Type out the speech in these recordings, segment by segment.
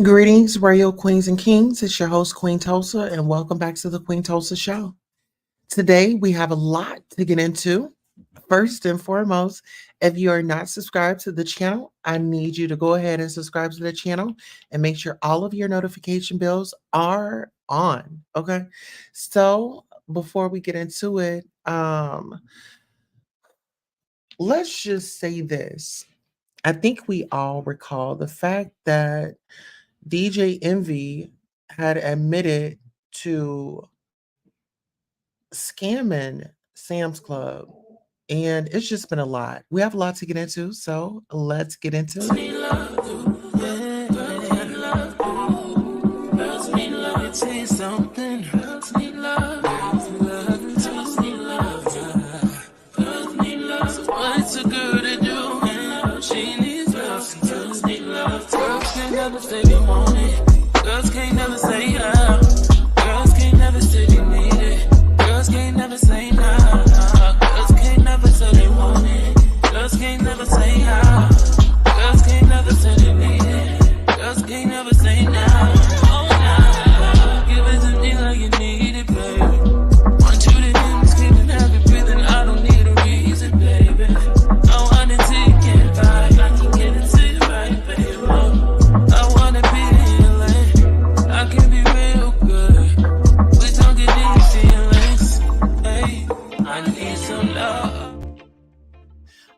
Greetings, Royal Queens and Kings. It's your host, Queen Tulsa, and welcome back to the Queen Tulsa Show. Today, we have a lot to get into. First and foremost, if you are not subscribed to the channel, I need you to go ahead and subscribe to the channel and make sure all of your notification bells are on. Okay. So, before we get into it, let's just say this. I think we all recall the fact that DJ Envy had admitted to scamming Sam's Club. And it's just been a lot. We have a lot to get into, so let's get into it. Never say they want it. Girls can't never say how. Girls can't never say they need it. Girls can't never say nah. Girls can't never say they want it. Girls can't never say how. Girls can't never say they need it. Girls can't never say nah. Oh nah. Give it to me like you need it, baby. Want you to hear me screaming, have you breathing. I don't need a reason, baby. I want it till you get by. I can get it to you right, baby.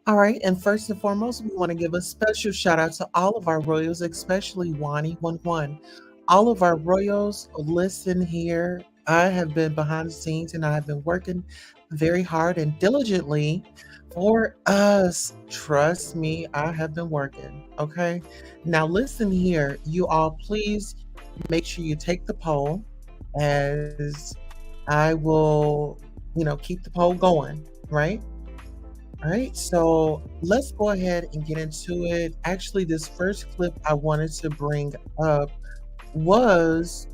All right, and first and foremost, we want to give a special shout out to all of our royals, especially Wani11. All of our royals, listen here. I have been behind the scenes and I have been working very hard and diligently for us. Trust me, I have been working. Okay. Now, listen here. You all, please make sure you take the poll as I will, keep the poll going, right? All right, so let's go ahead and get into it. Actually, this first clip I wanted to bring up was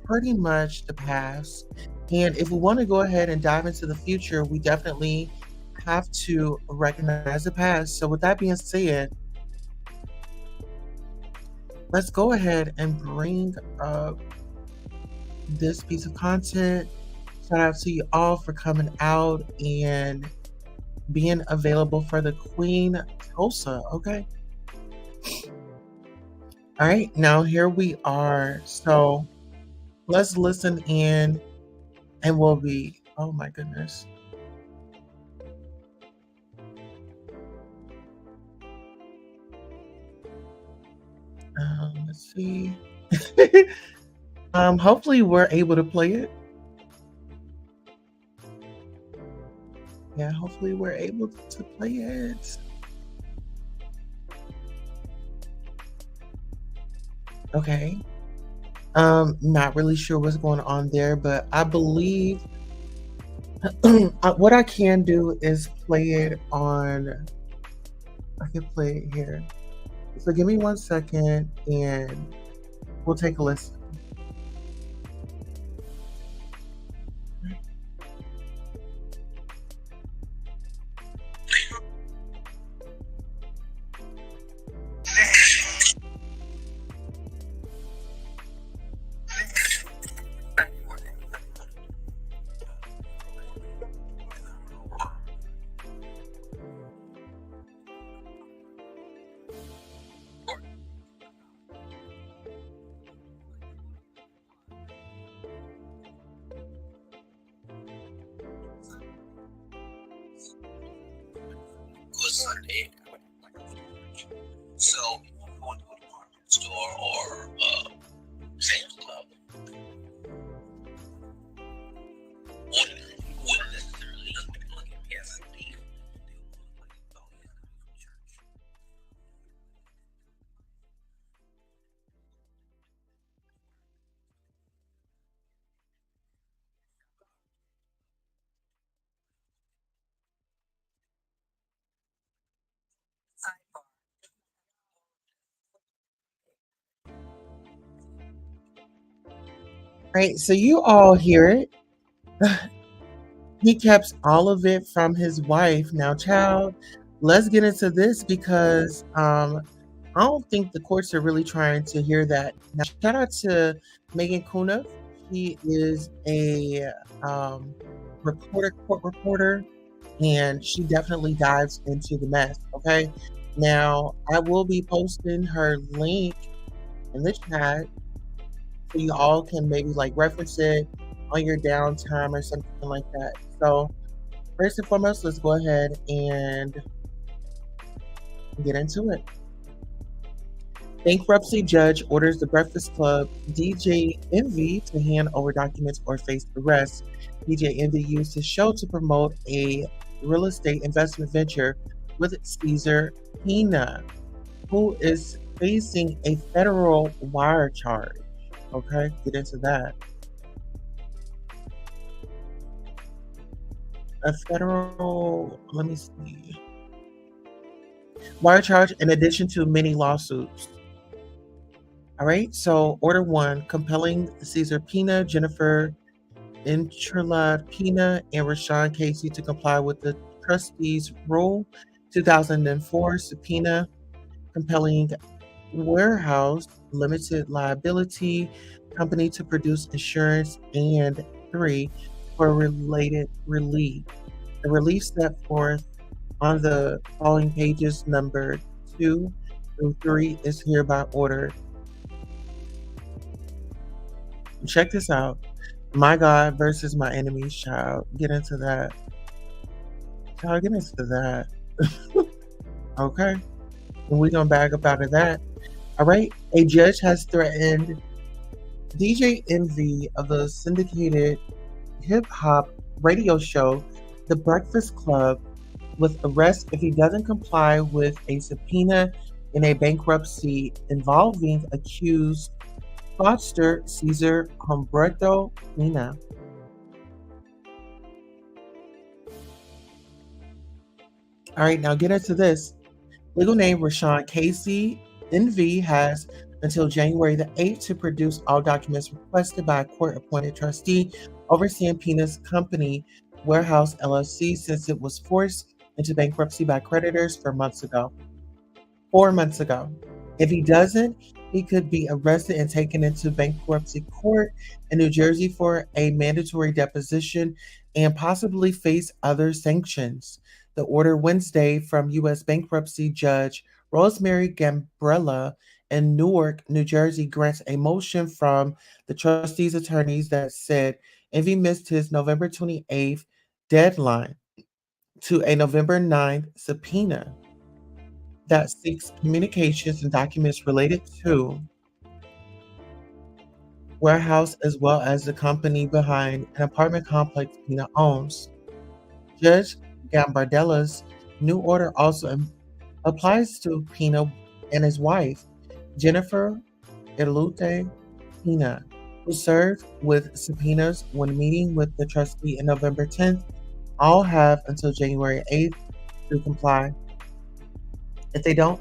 pretty much the past. And if we want to go ahead and dive into the future, we definitely have to recognize the past. So with that being said, let's go ahead and bring up this piece of content. Shout out to you all for coming out and being available for the Queen Tulsa, okay? All right, now here we are. So let's listen in and we'll be, oh my goodness. Let's see. Hopefully we're able to play it. Yeah, hopefully we're able to play it. Okay. Not really sure what's going on there, but I believe what I can do is play it on, I can play it here. So give me 1 second and we'll take a listen. Sunday. So, going to a department store or Sam's Club wouldn't necessarily look at me as a thief. Right, so you all hear it. He kept all of it from his wife. Now, child, let's get into this because I don't think the courts are really trying to hear that. Now, shout out to Megan Kuna. She is a court reporter, and she definitely dives into the mess. Okay. Now, I will be posting her link in the chat so you all can maybe like reference it on your downtime or something like that. So, first and foremost, let's go ahead and get into it. Bankruptcy judge orders the Breakfast Club DJENVY to hand over documents or face arrest. DJENVY used his show to promote a real estate investment venture with Caesar Pina, who is facing a federal wire charge. Okay, get into that. A federal, let me see, wire charge in addition to many lawsuits. All right, so order one, compelling Caesar Pina, Jennifer Intralad Pina, and Rashawn Casey to comply with the trustees' rule 2004 subpoena, compelling Warehouse Limited Liability Company to produce insurance, and three, for related relief. The relief set forth on the following pages, number 2 through 3, is hereby ordered. Check this out. My God versus my enemy's child. Get into that. Child, get into that. Okay. And we're going to bag up out of that. All right. A judge has threatened DJENVY of the syndicated hip hop radio show, The Breakfast Club, with arrest if he doesn't comply with a subpoena in a bankruptcy involving accused fraudster Cesar Humberto Pina. All right, now get into this. Legal name Rashawn Casey. Envy has until January the 8th to produce all documents requested by a court-appointed trustee overseeing Pina's company, Warehouse LLC, since it was forced into bankruptcy by creditors 4 months ago. If he doesn't, he could be arrested and taken into bankruptcy court in New Jersey for a mandatory deposition and possibly face other sanctions. The order Wednesday from U.S. bankruptcy judge Rosemary Gambrella in Newark, New Jersey, grants a motion from the trustees' attorneys that said Envy missed his November 28th deadline to a November 9th subpoena that seeks communications and documents related to Warehouse as well as the company behind an apartment complex Pina owns. Judge Gambardella's new order also applies to Pina and his wife, Jennifer Ilute Pina, who served with subpoenas when meeting with the trustee on November 10th. All have until January 8th to comply. If they don't,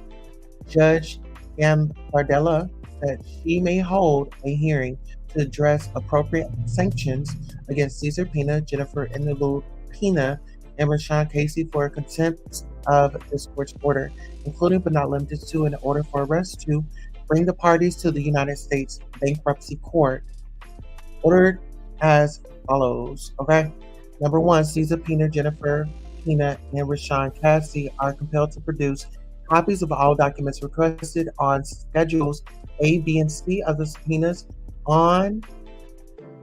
Judge Gambardella said she may hold a hearing to address appropriate sanctions against Cesar Pina, Jennifer Inalud Pina, and Rashawn Casey for contempt of this court's order, including but not limited to an order for arrest to bring the parties to the United States Bankruptcy Court. Ordered as follows, okay? Number one, Cesar Pina, Jennifer Pina, and Rashawn Casey are compelled to produce copies of all documents requested on Schedules A, B, and C of the subpoenas on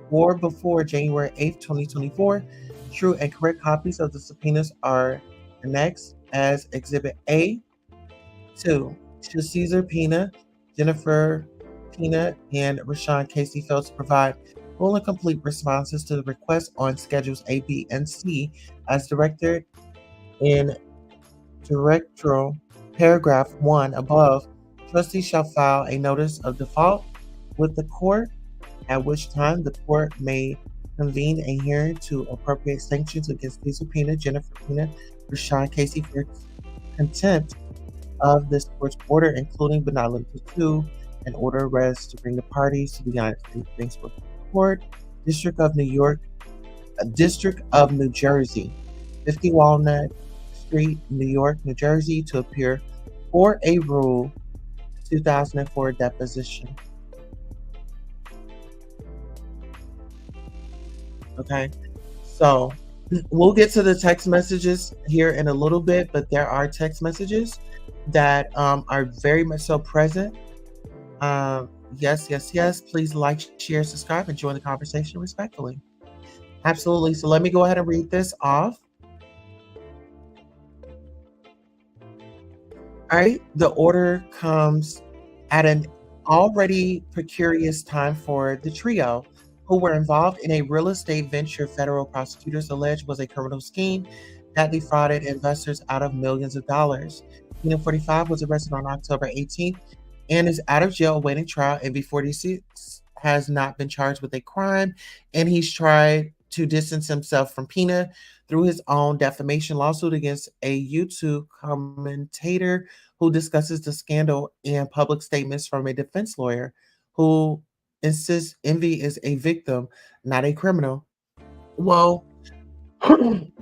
or before January 8th, 2024. True and correct copies of the subpoenas are annexed as Exhibit A. 2. Should Cesar Pina, Jennifer Pina, and Rashawn Casey fail to provide full and complete responses to the request on Schedules A, B, and C as directed in Directoral Paragraph 1 above, trustees shall file a notice of default with the court, at which time the court may convene a hearing to appropriate sanctions against Cesar Pina, Jennifer Pina, Rashawn Casey for contempt of this court's order, including but not limited to an order arrest to bring the parties to the United States Bankruptcy Court, District of New Jersey, 50 Walnut Street, New York, New Jersey, to appear for a rule 2004 deposition. Okay, so we'll get to the text messages here in a little bit, but there are text messages that are very much so present. Yes, yes, yes. Please like, share, subscribe, and join the conversation respectfully. Absolutely. So let me go ahead and read this off. All right. The order comes at an already precarious time for the trio, who were involved in a real estate venture federal prosecutors allege was a criminal scheme that defrauded investors out of millions of dollars. Keenan 45 was arrested on October 18th and is out of jail awaiting trial. And MV46 has not been charged with a crime, and he's tried to distance himself from Pina through his own defamation lawsuit against a YouTube commentator who discusses the scandal and public statements from a defense lawyer who insists Envy is a victim, not a criminal. Well,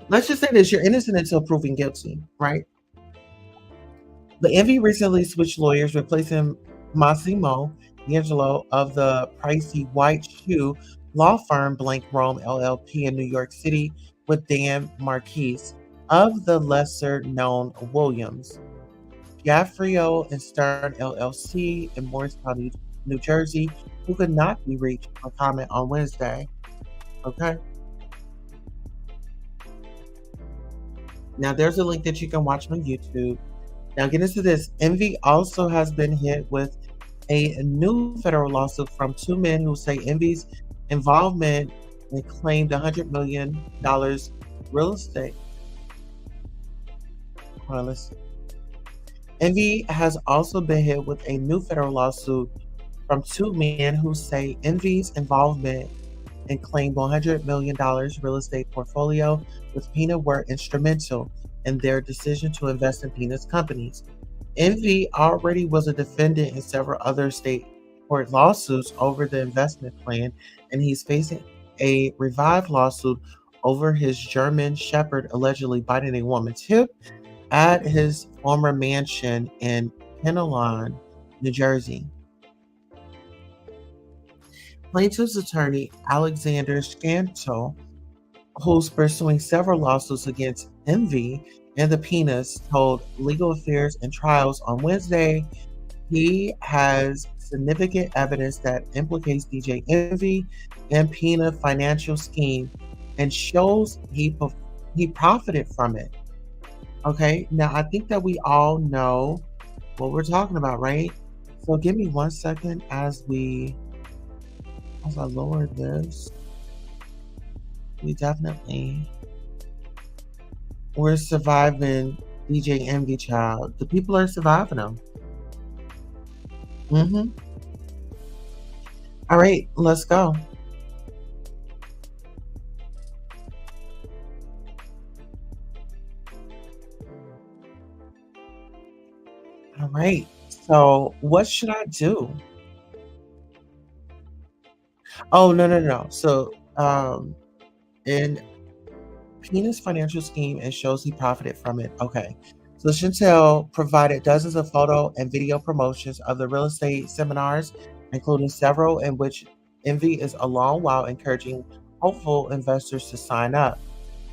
let's just say this: you're innocent until proven guilty, right? The Envy recently switched lawyers, replacing Massimo D'Angelo of the pricey white shoe law firm Blank Rome LLP in New York City with Dan Marquise of the lesser-known Williams, Gaffrio and Stern LLC in Morristown, New Jersey, who could not be reached for comment on Wednesday. Okay. Now there's a link that you can watch on YouTube. Now get into this. Envy also has been hit with a new federal lawsuit from two men who say Envy's involvement in claimed $100 million real estate. Hold on, let's see. Envy has also been hit with a new federal lawsuit from two men who say Envy's involvement in claimed $100 million real estate portfolio with Pina were instrumental in their decision to invest in Pina's companies. Envy already was a defendant in several other state court lawsuits over the investment plan, and he's facing a revived lawsuit over his German Shepherd allegedly biting a woman's hip at his former mansion in Pinelon, New Jersey. Plaintiff's attorney Alexander Scanto, who's pursuing several lawsuits against Envy and the Pinas, told Legal Affairs and Trials on Wednesday he has significant evidence that implicates DJ Envy and Pina financial scheme and shows he profited from it. Okay, now I think that we all know what we're talking about, right? So give me 1 second as I lower this. We're surviving DJ Envy, child. The people are surviving them. All right, let's go. All right, so what should I do? Oh, no. So, in Pina's financial scheme and shows he profited from it. Okay. So Chantel provided dozens of photo and video promotions of the real estate seminars, including several in which Envy is along while encouraging hopeful investors to sign up.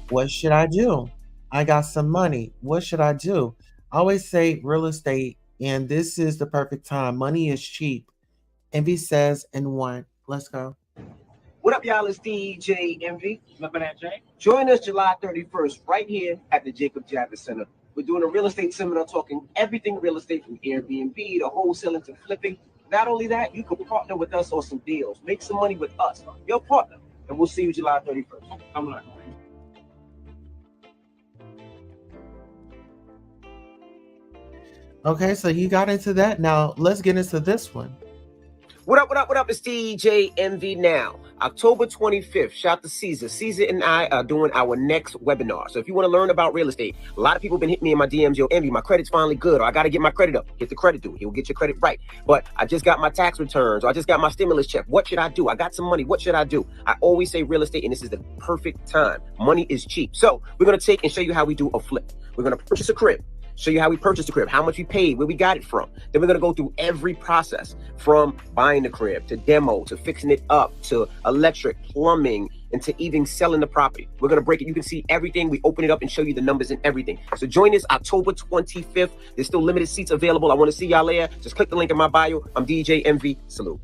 What should I do? I got some money. What should I do? I always say real estate, and this is the perfect time. Money is cheap. Envy says in one. Let's go. What up, y'all? It's DJENVY. Remember that, Jay? Join us July 31st right here at the Jacob Javits Center. We're doing a real estate seminar talking everything real estate from Airbnb to wholesaling to flipping. Not only that, you can partner with us on some deals. Make some money with us, your partner. And we'll see you July 31st. I'm not. Okay, so you got into that. Now let's get into this one. What up? It's DJENVY now. October 25th. Shout out to Caesar. Caesar and I are doing our next webinar. So if you want to learn about real estate, a lot of people have been hitting me in my DMs, yo, Envy, my credit's finally good, or I got to get my credit up. Get the credit due. He'll get your credit right. But I just got my tax returns, or I just got my stimulus check. What should I do? I got some money. What should I do? I always say real estate, and this is the perfect time. Money is cheap. So we're going to take and show you how we do a flip. We're going to purchase a crib. show you how we purchased the crib, how much we paid, where we got it from. Then we're gonna go through every process from buying the crib to demo, to fixing it up, to electric, plumbing, and to even selling the property. We're gonna break it. You can see everything. We open it up and show you the numbers and everything. So join us October 25th. There's still limited seats available. I wanna see y'all there. Just click the link in my bio. I'm DJ Envy. Salute.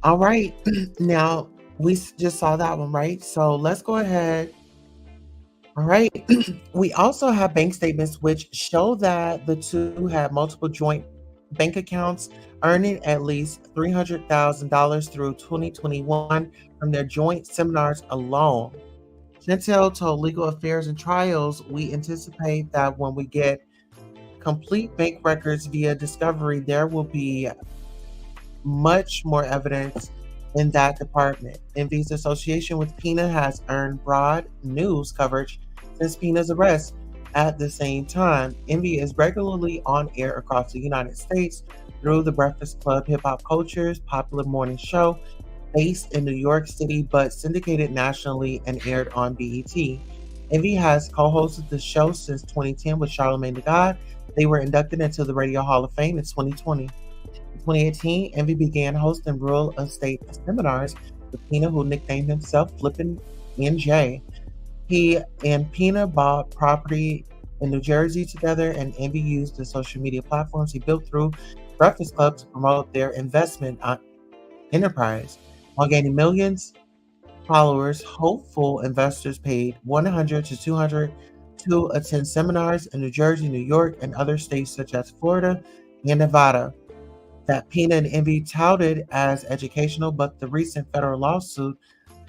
All right. Now, we just saw that one, right? So let's go ahead. All right. We also have bank statements which show that the two had multiple joint bank accounts, earning at least $300,000 through 2021 from their joint seminars alone. Chantel told Legal Affairs and Trials, we anticipate that when we get complete bank records via discovery, there will be much more evidence in that department. Envy's association with Pina has earned broad news coverage since Pina's arrest. At the same time, Envy is regularly on air across the United States through the Breakfast Club, Hip Hop Culture's popular morning show, based in New York City but syndicated nationally and aired on BET. Envy has co-hosted the show since 2010 with Charlamagne Tha God. They were inducted into the Radio Hall of Fame in 2020. In 2018, Envy began hosting real estate seminars with Pina, who nicknamed himself Flippin' NJ. He and Pina bought property in New Jersey together, and Envy used the social media platforms he built through Breakfast Club to promote their investment enterprise. While gaining millions followers, hopeful investors paid $100 to $200 to attend seminars in New Jersey, New York, and other states such as Florida and Nevada that Pina and Envy touted as educational, but the recent federal lawsuit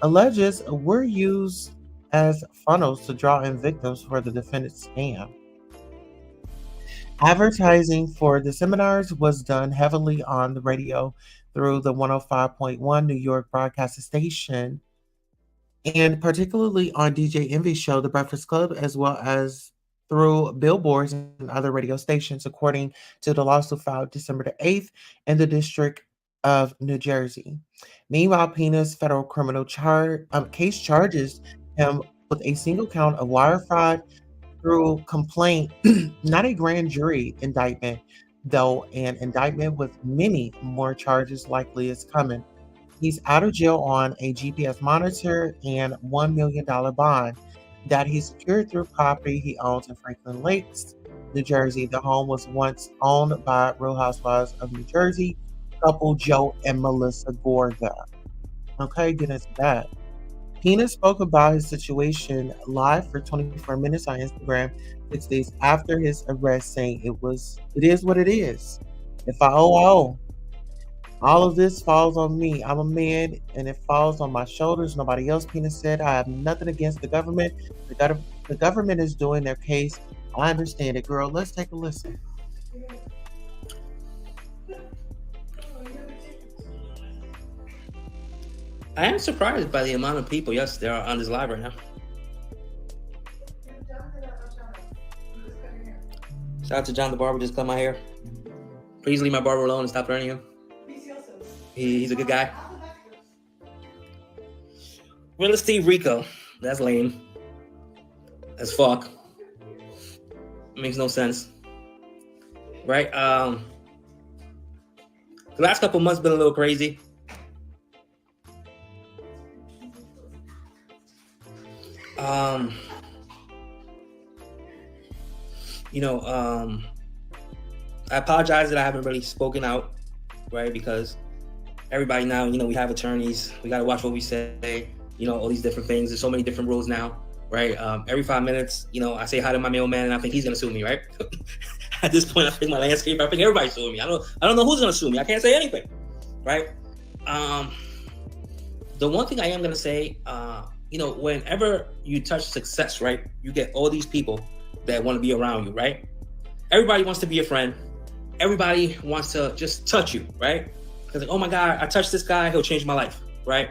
alleges were used as funnels to draw in victims for the defendant's scam. Advertising for the seminars was done heavily on the radio through the 105.1 New York broadcasting station, and particularly on DJ Envy's show, The Breakfast Club, as well as through billboards and other radio stations, according to the lawsuit filed December the 8th in the District of New Jersey. Meanwhile, Pina's federal criminal case charges him with a single count of wire fraud through complaint, not a grand jury indictment, though an indictment with many more charges likely is coming. He's out of jail on a GPS monitor and $1 million bond that he secured through property he owns in Franklin Lakes, New Jersey. The home was once owned by Real Housewives of New Jersey couple Joe and Melissa Gorga. Okay, get into that. Pina spoke about his situation live for 24 minutes on Instagram 6 days after his arrest, saying it is what it is. If I owe, I owe. All of this falls on me. I'm a man and it falls on my shoulders. Nobody else, Pina said. I have nothing against the government. The government is doing their case. I understand it, girl. Let's take a listen. I am surprised by the amount of people, yes, there are on this live right now. Shout out to John the Barber, just cut my hair. Please leave my barber alone and stop hurting him. He's a good guy. Real estate Rico. That's lame. That's fuck. Makes no sense. Right? The last couple months been a little crazy. I apologize that I haven't really spoken out, right? Because everybody now, we have attorneys. We got to watch what we say, all these different things. There's so many different rules now, right? Every 5 minutes, I say hi to my mailman and I think he's going to sue me, right? At this point, I think my landscape, I think everybody's suing me. I don't know who's going to sue me. I can't say anything, right? The one thing I am going to say, whenever you touch success, right, you get all these people that want to be around you, right? Everybody wants to be a friend. Everybody wants to just touch you, right? Because oh my God, I touched this guy, he'll change my life, right?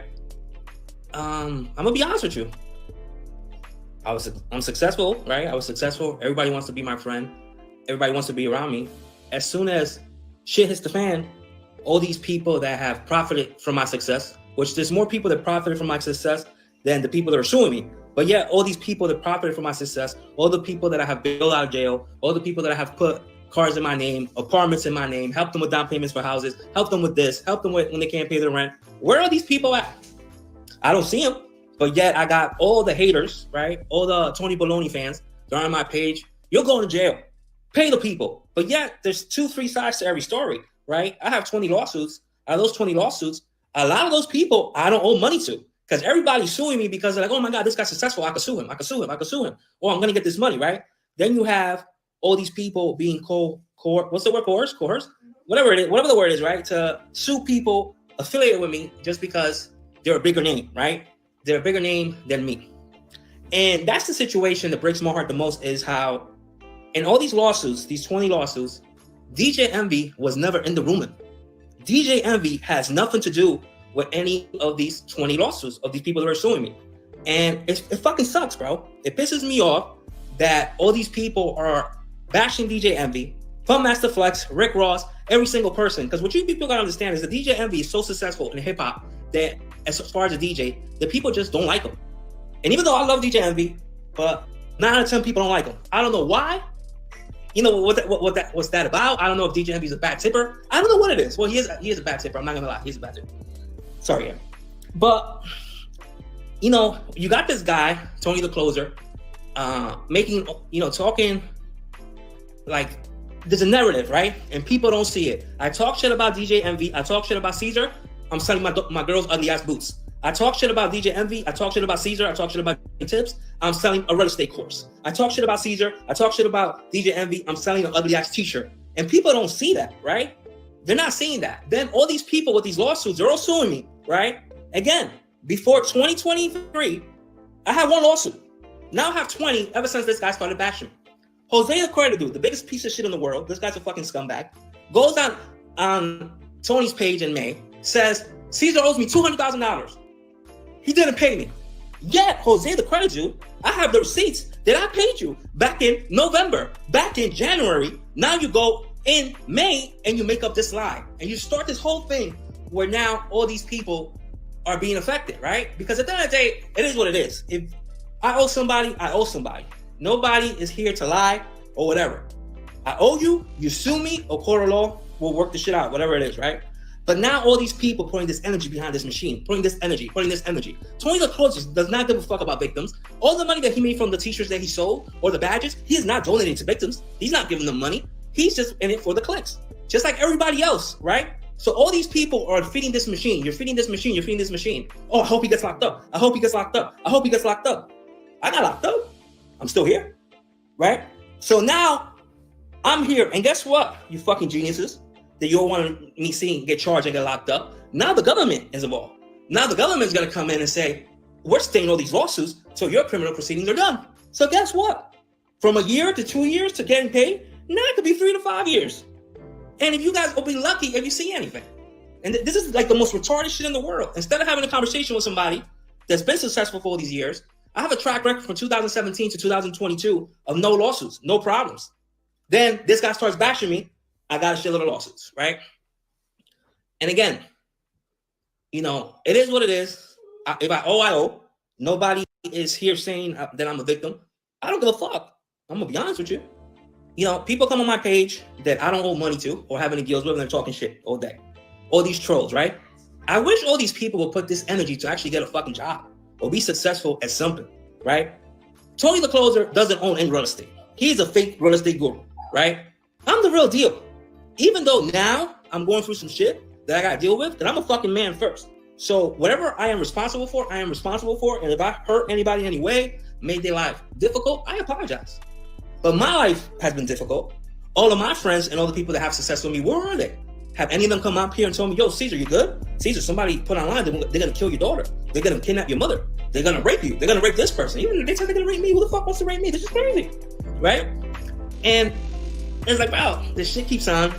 I'm gonna be honest with you. I'm successful, right? I was successful. Everybody wants to be my friend. Everybody wants to be around me. As soon as shit hits the fan, all these people that have profited from my success, which there's more people that profited from my success than the people that are suing me. But yet, all these people that profited from my success, all the people that I have bailed out of jail, all the people that I have put cars in my name, apartments in my name, helped them with down payments for houses, helped them with this, helped them with when they can't pay their rent. Where are these people at? I don't see them. But yet, I got all the haters, right? All the Tony Baloney fans. They're on my page. You're going to jail. Pay the people. But yet, there's 2-3 sides to every story, right? I have 20 lawsuits. Out of those 20 lawsuits, a lot of those people I don't owe money to. Because everybody's suing me because they're like, oh my God, this guy's successful. I could sue him. I could sue him. I could sue him. Or I'm going to get this money, right? Then you have all these people being what's the word? Coerced? Whatever it is, whatever the word is, right? To sue people affiliated with me just because they're a bigger name, right? They're a bigger name than me. And that's the situation that breaks my heart the most, is how in all these lawsuits, these 20 lawsuits, DJENVY was never in the room. DJENVY has nothing to do with any of these 20 lawsuits of these people that are suing me. And it fucking sucks, bro. It pisses me off that all these people are bashing DJENVY, Fun Master Flex, Rick Ross, every single person. Because what you people gotta understand is that DJENVY is so successful in hip hop that as far as a DJ, that people just don't like him. And even though I love DJENVY, but 9 out of 10 people don't like him. I don't know why. You know what's that about? I don't know if DJENVY is a bad tipper. I don't know what it is. Well, he is a bad tipper. I'm not gonna lie, he's a bad tipper. Sorry, yeah. But you know, you got this guy, Tony the Closer, making, you know, talking like there's a narrative, right? And people don't see it. I talk shit about DJENVY. I talk shit about Caesar. I'm selling my girl's ugly ass boots. I talk shit about DJENVY. I talk shit about Caesar. I talk shit about tips. I'm selling a real estate course. I talk shit about Caesar. I talk shit about DJENVY. I'm selling an ugly ass t-shirt. And people don't see that, right? They're not seeing that. Then all these people with these lawsuits, they're all suing me, right? Again, before 2023, I had 1 lawsuit. Now I have 20 ever since this guy started bashing me. Jose the Credit Dude, the biggest piece of shit in the world, this guy's a fucking scumbag, goes on Tony's page in May, says, Caesar owes me $200,000. He didn't pay me. Yet, Jose the Credit Dude, I have the receipts that I paid you back in November, back in January. Now you go in May and you make up this lie. And you start this whole thing where now all these people are being affected, right? Because at the end of the day, it is what it is. If I owe somebody, I owe somebody. Nobody is here to lie or whatever. I owe you, you sue me, or court of law, we'll work the shit out, whatever it is, right? But now all these people putting this energy behind this machine, putting this energy. Tony the Closer does not give a fuck about victims. All the money that he made from the t-shirts that he sold or the badges, he is not donating to victims. He's not giving them money. He's just in it for the clicks, just like everybody else, right? So all these people are feeding this machine. You're feeding this machine. You're feeding this machine. Oh, I hope he gets locked up. I hope he gets locked up. I hope he gets locked up. I got locked up. I'm still here, right? So now I'm here. And guess what, you fucking geniuses that you all want me seeing get charged and get locked up. Now the government is involved. Now the government is going to come in and say, we're staying all these lawsuits so your criminal proceedings are done. So guess what? From a year to 2 years to getting paid, now it could be 3 to 5 years. And if you guys will be lucky if you see anything. And this is like the most retarded shit in the world. Instead of having a conversation with somebody that's been successful for all these years, I have a track record from 2017 to 2022 of no lawsuits, no problems. Then this guy starts bashing me. I got a shitload of lawsuits, right? And again, you know, it is what it is. If I owe, I owe. Nobody is here saying that I'm a victim. I don't give a fuck. I'm gonna be honest with you. You know, people come on my page that I don't owe money to or have any deals with, and they're talking shit all day. All these trolls, right? I wish all these people would put this energy to actually get a fucking job or be successful at something, right? Tony the Closer doesn't own any real estate. He's a fake real estate guru, right? I'm the real deal. Even though now I'm going through some shit that I gotta deal with, that I'm a fucking man first. So whatever I am responsible for, I am responsible for. And if I hurt anybody in any way, made their life difficult, I apologize. But my life has been difficult. All of my friends and all the people that have success with me, where are they? Have any of them come up here and told me, yo, Caesar, you good? Caesar, somebody put online, they're gonna kill your daughter. They're gonna kidnap your mother. They're gonna rape you. They're gonna rape this person. Even if they say they're gonna rape me, who the fuck wants to rape me? This is crazy, right? And it's like, wow, this shit keeps on.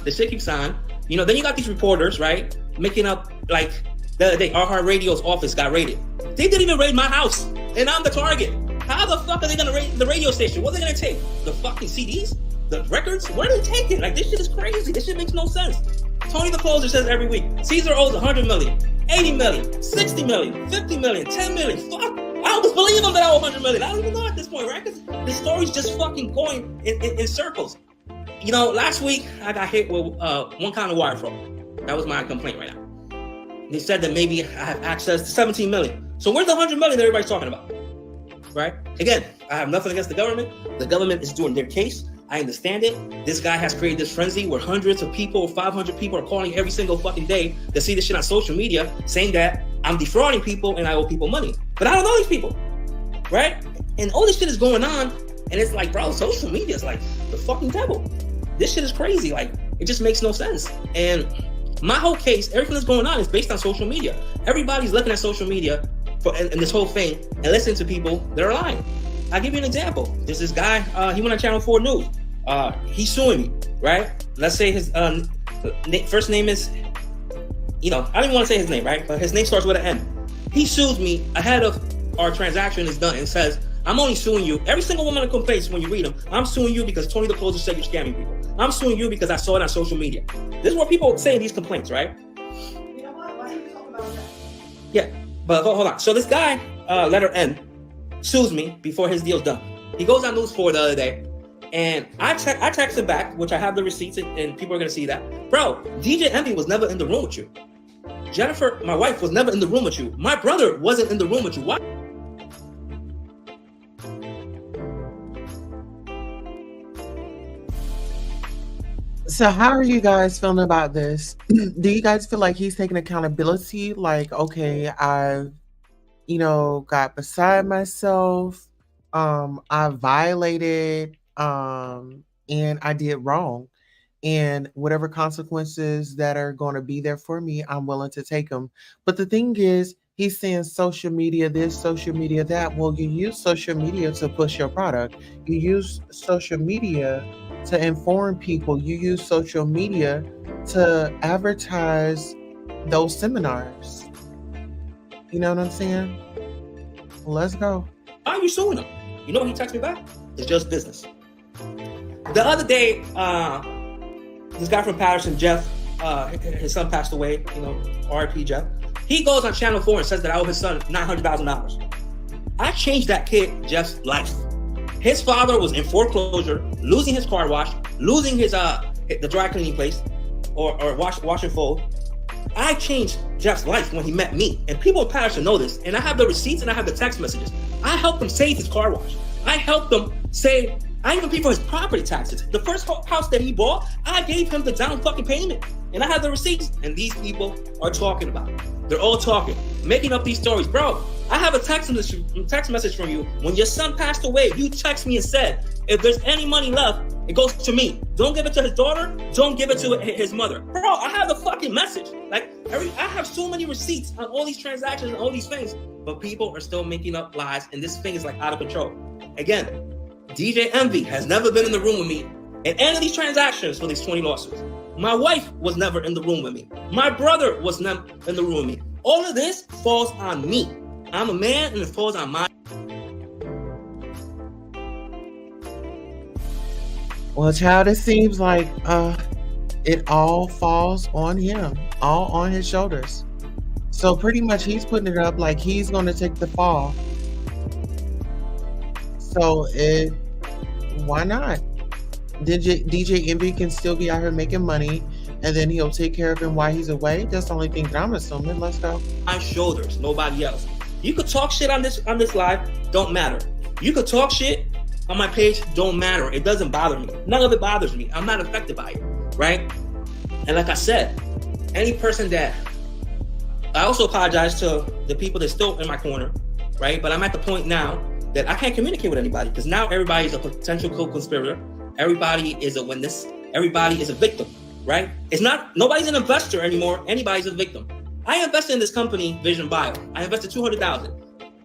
You know, then you got these reporters, right? Making up, like, the other day, iHeartRadio's office got raided. They didn't even raid my house, and I'm the target. How the fuck are they gonna raid the radio station? What are they gonna take? The fucking CDs? The records? What are they taking? Like, this shit is crazy. This shit makes no sense. Tony the Closer says every week, Caesar owes 100 million, 80 million, 60 million, 50 million, 10 million. Fuck know 100 million. I don't even know at this point, right? Because the story's just fucking going in circles. You know, last week I got hit with one kind of wire fraud. That was my complaint right now. They said that maybe I have access to 17 million. So where's the 100 million that everybody's talking about? Right? Again, I have nothing against the government. The government is doing their case. I understand it. This guy has created this frenzy where hundreds of people, 500 people are calling every single fucking day to see this shit on social media saying that I'm defrauding people and I owe people money. But I don't know these people, right? And all this shit is going on, and it's like, bro, social media is like the fucking devil. This shit is crazy. Like, it just makes no sense. And my whole case, everything that's going on is based on social media. Everybody's looking at social media and this whole thing and listening to people that are lying. I'll give you an example. There's this guy, he went on Channel 4 News. He's suing me, right? Let's say his first name is, you know, I don't even want to say his name, right? But his name starts with an M. He sues me ahead of our transaction is done and says, I'm only suing you. Every single one of the complaints, when you read them, I'm suing you because Tony the Closer said you're scamming people. I'm suing you because I saw it on social media. This is what people say in these complaints, right? You know what? Why don't you talk about that? Yeah, but hold on. So this guy, letter N, sues me before his deal's done. He goes on News 4 the other day, and I texted back, which I have the receipts, and people are gonna see that. Bro, DJENVY was never in the room with you. Jennifer, my wife, was never in the room with you. My brother wasn't in the room with you. Why? So how are you guys feeling about this? Do you guys feel like he's taking accountability? Like, okay, I've, you know, got beside myself. I violated, and I did wrong. And whatever consequences that are going to be there for me, I'm willing to take them. But the thing is, he's saying social media this, social media that. Well, you use social media to push your product. You use social media to inform people. You use social media to advertise those seminars. You know what I'm saying? Let's go. Why are you suing him? You know what he texted me back? It's just business. The other day, this guy from Patterson, Jeff, his son passed away, you know, RIP Jeff. He goes on Channel 4 and says that I owe his son $900,000. I changed that kid Jeff's life. His father was in foreclosure, losing his car wash, losing his the dry cleaning place, or wash and fold. I changed Jeff's life when he met me, and people in Patterson know this. And I have the receipts and I have the text messages. I helped him save his car wash. I helped him save. I even paid for his property taxes. The first house that he bought, I gave him the down fucking payment, and I have the receipts. And these people are talking about it. They're all talking, making up these stories, bro. I have a text message from you. When your son passed away, you text me and said, if there's any money left, it goes to me. Don't give it to his daughter. Don't give it to his mother. Bro, I have the fucking message. Like, I have so many receipts on all these transactions and all these things, but people are still making up lies, and this thing is like out of control. Again, DJENVY has never been in the room with me in any of these transactions for these 20 lawsuits. My wife was never in the room with me. My brother was never in the room with me. All of this falls on me. I'm a man, and it falls on my... Well, child, it seems like it all falls on him, all on his shoulders. So pretty much he's putting it up like he's going to take the fall. So why not? DJENVY can still be out here making money, and then he'll take care of him while he's away. That's the only thing that I'm assuming. Let's go. My shoulders, nobody else. You could talk shit on this live, don't matter. You could talk shit on my page, don't matter. It doesn't bother me. None of it bothers me. I'm not affected by it, right? And like I said, any person that... I also apologize to the people that's still in my corner, right? But I'm at the point now that I can't communicate with anybody, because now everybody is a potential co-conspirator. Everybody is a witness. Everybody is a victim, right? It's not, nobody's an investor anymore. Anybody's a victim. I invested in this company, Vision Bio. I invested $200,000,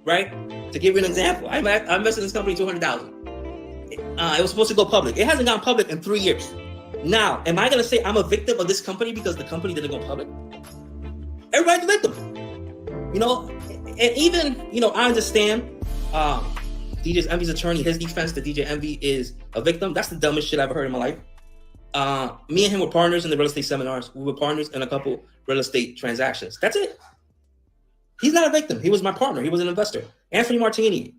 right? To give you an example, I invested in this company $200,000. It was supposed to go public. It hasn't gone public in 3 years. Now, am I going to say I'm a victim of this company because the company didn't go public? Everybody's a victim, you know? And even, you know, I understand DJENVY's attorney, his defense that DJENVY is a victim. That's the dumbest shit I've ever heard in my life. Me and him were partners in the real estate seminars. We were partners in a couple real estate transactions. That's it. He's not a victim. He was my partner. He was an investor. Anthony Martini,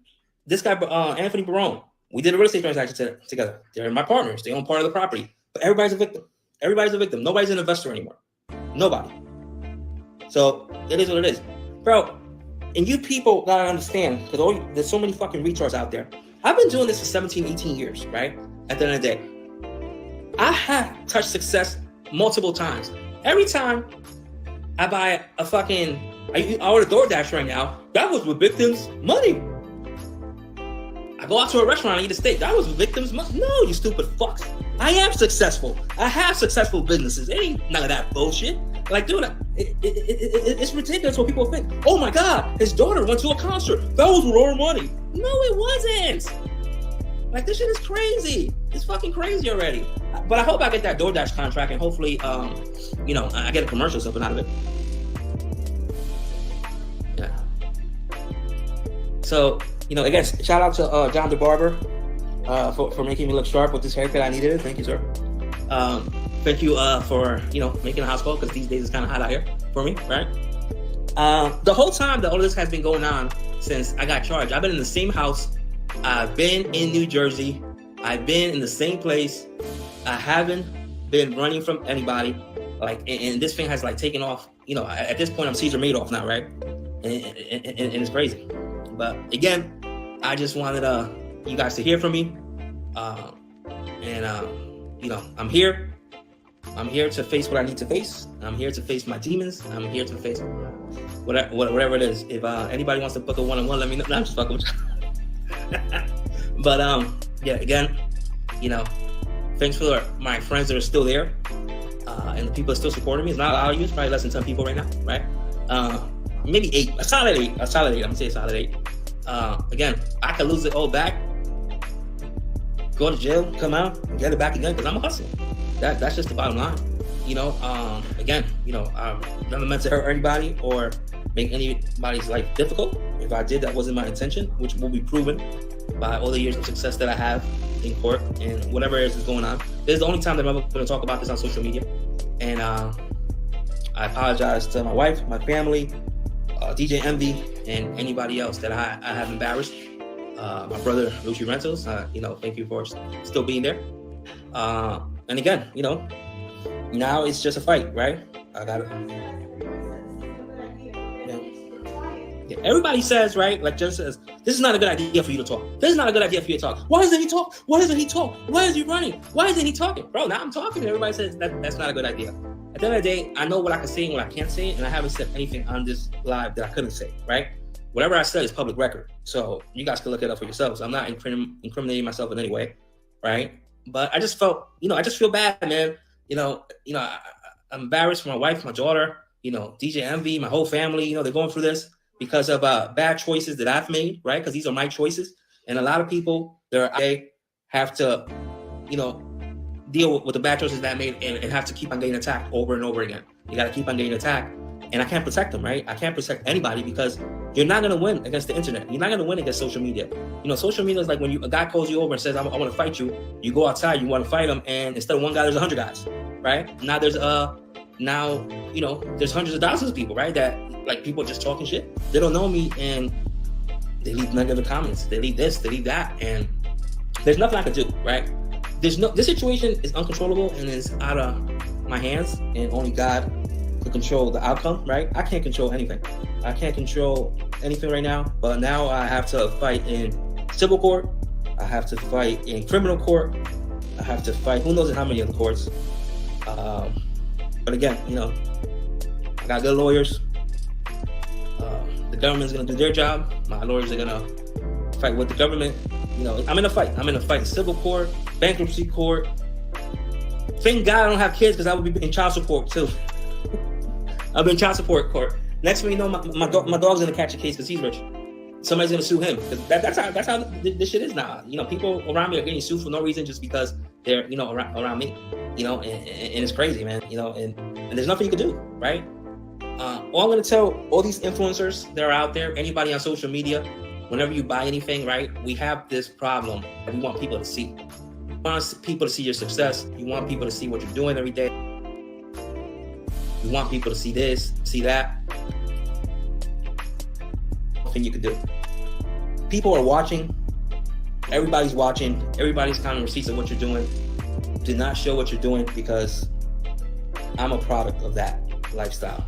this guy, Anthony Barone, we did a real estate transaction together. They're my partners. They own part of the property. But everybody's a victim. Everybody's a victim. Nobody's an investor anymore. Nobody. So it is what it is. Bro, and you people gotta understand, because there's so many fucking retards out there. I've been doing this for 17, 18 years, right? At the end of the day, I have touched success multiple times. Every time I buy a fucking, I order DoorDash right now, that was with victims' money. I go out to a restaurant and eat a steak, that was with victims' money. No, you stupid fucks. I am successful. I have successful businesses. It ain't none of that bullshit. Like, dude, it's ridiculous what people think. Oh my God, his daughter went to a concert. That was with our money. No, it wasn't. Like, this shit is crazy. It's fucking crazy already. But I hope I get that DoorDash contract and hopefully, you know, I get a commercial something out of it. Yeah. So, you know, again, shout out to John the Barber for making me look sharp with this haircut. I needed it. Thank you, sir. Thank you for, you know, making a house call, because these days it's kind of hot out here for me, right? The whole time that all this has been going on since I got charged, I've been in the same house. I've been in New Jersey. I've been in the same place. I haven't been running from anybody. Like, and this thing has like taken off. You know, at this point, I'm Caesar Madoff now, right? And it's crazy. But again, I just wanted you guys to hear from me. You know, I'm here. I'm here to face what I need to face. I'm here to face my demons. I'm here to face whatever it is. If anybody wants to book a one-on-one, let me know. No, I'm just fucking with you. But yeah, again, you know, thanks for my friends that are still there, and the people that are still supporting me. It's not a lot of you. It's probably less than 10 people right now, right? Maybe 8. A solid 8. A solid 8. I'm gonna say a solid 8. Again, I could lose it all back, go to jail, come out, and get it back again, because I'm a hustler. That's just the bottom line. You know, again, you know, I'm never meant to hurt anybody or make anybody's life difficult. If I did, that wasn't my intention, which will be proven by all the years of success that I have in court and whatever else is going on. This is the only time that I'm ever going to talk about this on social media. And I apologize to my wife, my family, DJENVY, and anybody else that I have embarrassed. My brother, Lucy Rentals, you know, thank you for still being there. And again, you know, now it's just a fight, right? I got it. Yeah. Everybody says, right? Like Jen says, this is not a good idea for you to talk. This is not a good idea for you to talk. Why doesn't he talk? Why doesn't he talk? Why is he running? Why isn't he talking? Bro, now I'm talking. Everybody says that's not a good idea. At the end of the day, I know what I can say and what I can't say, and I haven't said anything on this live that I couldn't say, right? Whatever I said is public record. So you guys can look it up for yourselves. I'm not incriminating myself in any way, right? But I just felt, you know, I just feel bad, man. You know, I'm embarrassed for my wife, my daughter, you know, DJENVY, my whole family. You know, they're going through this because of bad choices that I've made, right? Because these are my choices. And a lot of people, they have to, you know, deal with the bad choices that I made and have to keep on getting attacked over and over again. You got to keep on getting attacked. And I can't protect them, right? I can't protect anybody because you're not going to win against the internet. You're not going to win against social media. You know, social media is like when a guy calls you over and says, I want to fight you. You go outside, you want to fight him. And instead of one guy, there's 100 guys, right? Now there's, you know, there's hundreds of thousands of people, right? That like people just talking shit. They don't know me and they leave negative comments. They leave this, they leave that. And there's nothing I can do, right? This situation is uncontrollable and it's out of my hands and only God to control the outcome, right? I can't control anything. I can't control anything right now, but now I have to fight in civil court. I have to fight in criminal court. I have to fight who knows in how many other courts. But again, you know, I got good lawyers. The government's gonna do their job. My lawyers are gonna fight with the government. You know, I'm in a fight. I'm in a fight in civil court, bankruptcy court. Thank God I don't have kids because I would be in child support too. I've been in child support court. Next thing you know, my dog's gonna catch a case because he's rich. Somebody's gonna sue him. That's how this shit is now. You know, people around me are getting sued for no reason just because they're, you know, around me. You know, and it's crazy, man. You know, and there's nothing you can do, right? All I'm gonna tell all these influencers that are out there, anybody on social media, whenever you buy anything, right? We have this problem that we want people to see. You want people to see your success. You want people to see what you're doing every day. You want people to see this, see that. Nothing you can do. people are watching. Everybody's watching. Everybody's counting receipts of what you're doing. Do not show what you're doing, because I'm a product of that lifestyle.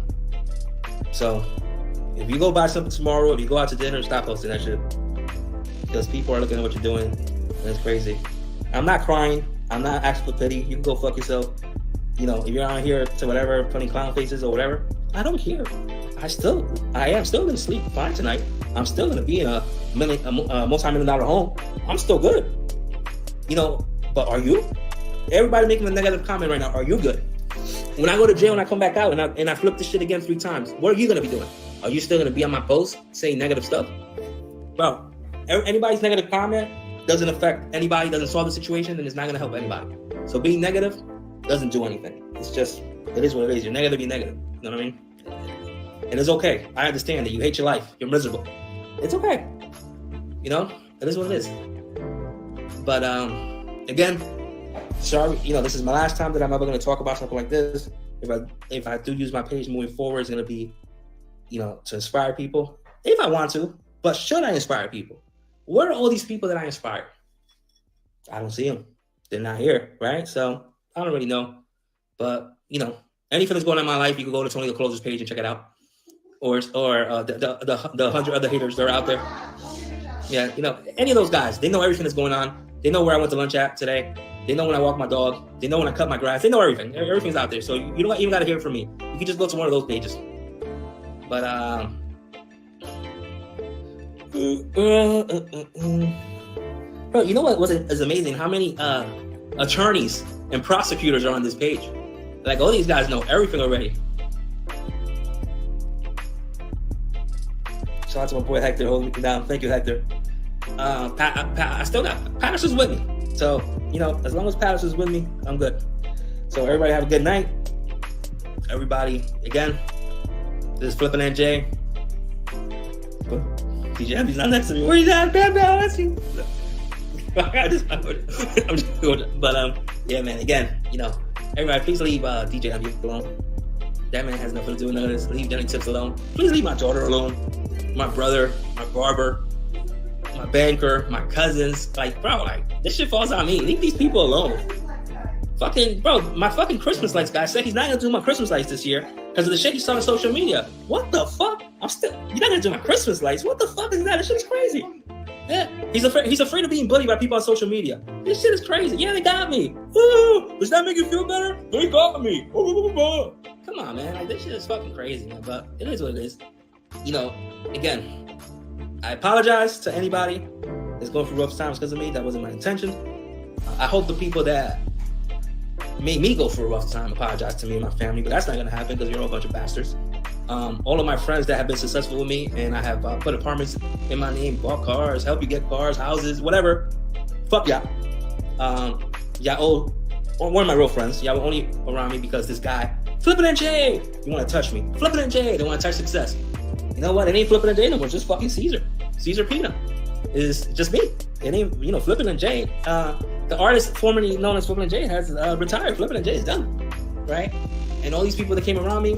So if you go buy something tomorrow, if you go out to dinner, stop posting that shit, because people are looking at what you're doing, and it's crazy. I'm not crying. I'm not asking for pity. You can go fuck yourself. You know, if you're out here to whatever, putting clown faces or whatever, I don't care. I am still gonna sleep fine tonight. I'm still gonna be in a multi-million-dollar home. I'm still good. You know, but are you? Everybody making a negative comment right now. Are you good? When I go to jail and I come back out and I flip this shit again 3 times, what are you gonna be doing? Are you still gonna be on my post saying negative stuff? Bro, anybody's negative comment doesn't affect anybody, doesn't solve the situation, and it's not gonna help anybody. So being negative doesn't do anything. It's just, it is what it is. You're negative, you're negative. You know what I mean? And it's okay. I understand that you hate your life. You're miserable. It's okay. You know, it is what it is. But again, sorry, you know, this is my last time that I'm ever going to talk about something like this. If I do use my page moving forward, it's going to be, you know, to inspire people, if I want to. But should I inspire people? Where are all these people that I inspire? I don't see them. They're not here, right? So I don't really know. But, you know, anything that's going on in my life, you can go to Tony the Closer's page and check it out. Or the 100 other haters that are out there. Yeah, you know, any of those guys, they know everything that's going on. They know where I went to lunch at today. They know when I walk my dog. They know when I cut my grass. They know everything. Everything's out there. So you don't even got to hear it from me. You can just go to one of those pages. But, bro, you know what is amazing? How many attorneys and prosecutors are on this page? Like, all these guys know everything already. Shout out to my boy Hector holding me down. Thank you, Hector. I still got Patterson's with me. So, you know, as long as Patterson's with me, I'm good. So everybody have a good night. Everybody, again, this is Flippin' NJ. DJENVY's not next to me. Where you at? Bam, let's see. I'm just going. But yeah, man. Again, you know, everybody, please leave DJENVY alone. That man has nothing to do with none of this. Leave Jenny Tips alone. Please leave my daughter alone. My brother, my barber, my banker, my cousins. Like, bro, like, this shit falls on me. Leave these people alone. Fucking, bro, my fucking Christmas lights guy said he's not gonna do my Christmas lights this year because of the shit he saw on social media. What the fuck? You're not gonna do my Christmas lights? What the fuck is that? This shit is crazy. Yeah, he's afraid of being bullied by people on social media. This shit is crazy. Yeah, they got me. Ooh, does that make you feel better? They got me. Come on, man. Like, this shit is fucking crazy, man. But it is what it is. You know, again, I apologize to anybody that's going through rough times because of me. That wasn't my intention. I hope the people that made me go through a rough time apologize to me and my family, but that's not going to happen because you're all a bunch of bastards. All of my friends that have been successful with me and I have put apartments in my name, bought cars, help you get cars, houses, whatever. Fuck y'all. Y'all one of my real friends, y'all were only around me because this guy, Flippin' NJ, you want to touch me. Flippin' NJ, they want to touch success. You know what? It ain't Flippin' NJ no more, just fucking Caesar. Caesar Pina is just me. It ain't, you know, Flippin' NJ. The artist formerly known as Flippin' NJ has retired. Flippin' NJ is done, right? And all these people that came around me,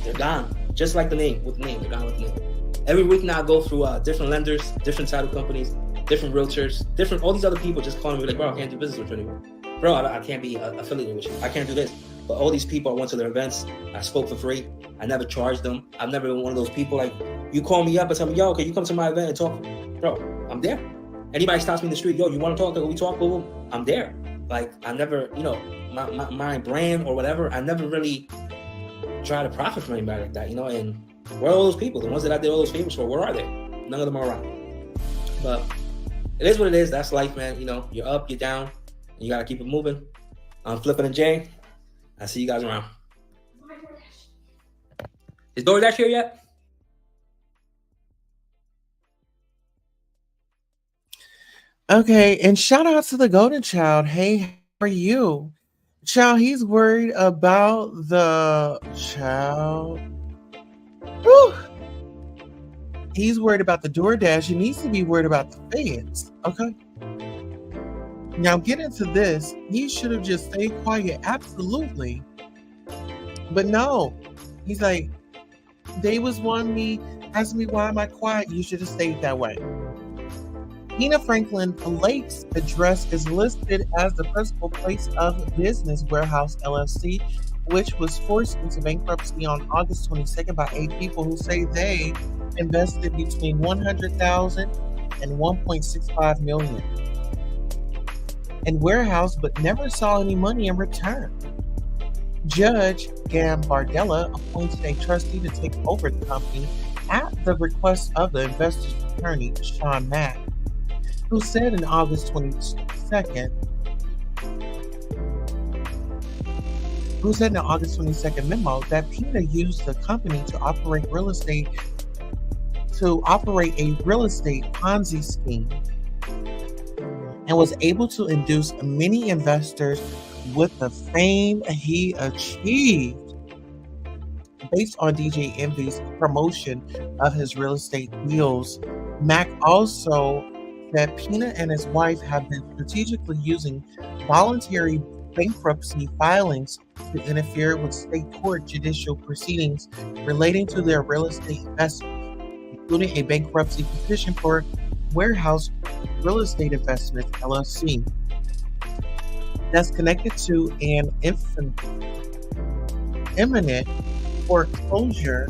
they're gone. Just like the name, with the name, they're gone with the name. Every week now I go through different lenders, different title companies, different realtors, all these other people just calling me like, bro, I can't do business with you anymore. Bro, I can't be affiliated with you. I can't do this. But all these people, I went to their events. I spoke for free. I never charged them. I've never been one of those people like, you call me up and tell me, yo, can you come to my event and talk? Bro, I'm there. Anybody stops me in the street, yo, you want to talk? We talk, boom, boom. I'm there. Like, I never, you know, my brand or whatever, I never really try to profit from anybody like that, you know? And where are all those people? The ones that I did all those favors for, where are they? None of them are around. But it is what it is. That's life, man. You know, you're up, you're down. You got to keep it moving. I'm Flippin' NJ. I'll see you guys around. Is DoorDash here yet? Okay, and shout out to the Golden Child. Hey, how are you? Child, he's worried about the child. Whew. He's worried about the DoorDash. He needs to be worried about the feds. Okay. Now get into this. He should have just stayed quiet. Absolutely. But no. He's like, they was wanting me, asking me why am I quiet? You should have stayed that way. Pina Franklin Lake's address is listed as the principal place of business Warehouse LLC, which was forced into bankruptcy on August 22nd by 8 people who say they invested between $100,000 and $1.65 million in Warehouse, but never saw any money in return. Judge Gambardella appointed a trustee to take over the company at the request of the investor's attorney, Sean Mack, who said in August 22nd memo that Pina used the company to operate a real estate Ponzi scheme and was able to induce many investors with the fame he achieved. Based on DJENVY's promotion of his real estate deals, Mack also said Pina and his wife have been strategically using voluntary bankruptcy filings to interfere with state court judicial proceedings relating to their real estate investments, including a bankruptcy petition for Warehouse Real Estate Investments LLC that's connected to an imminent foreclosure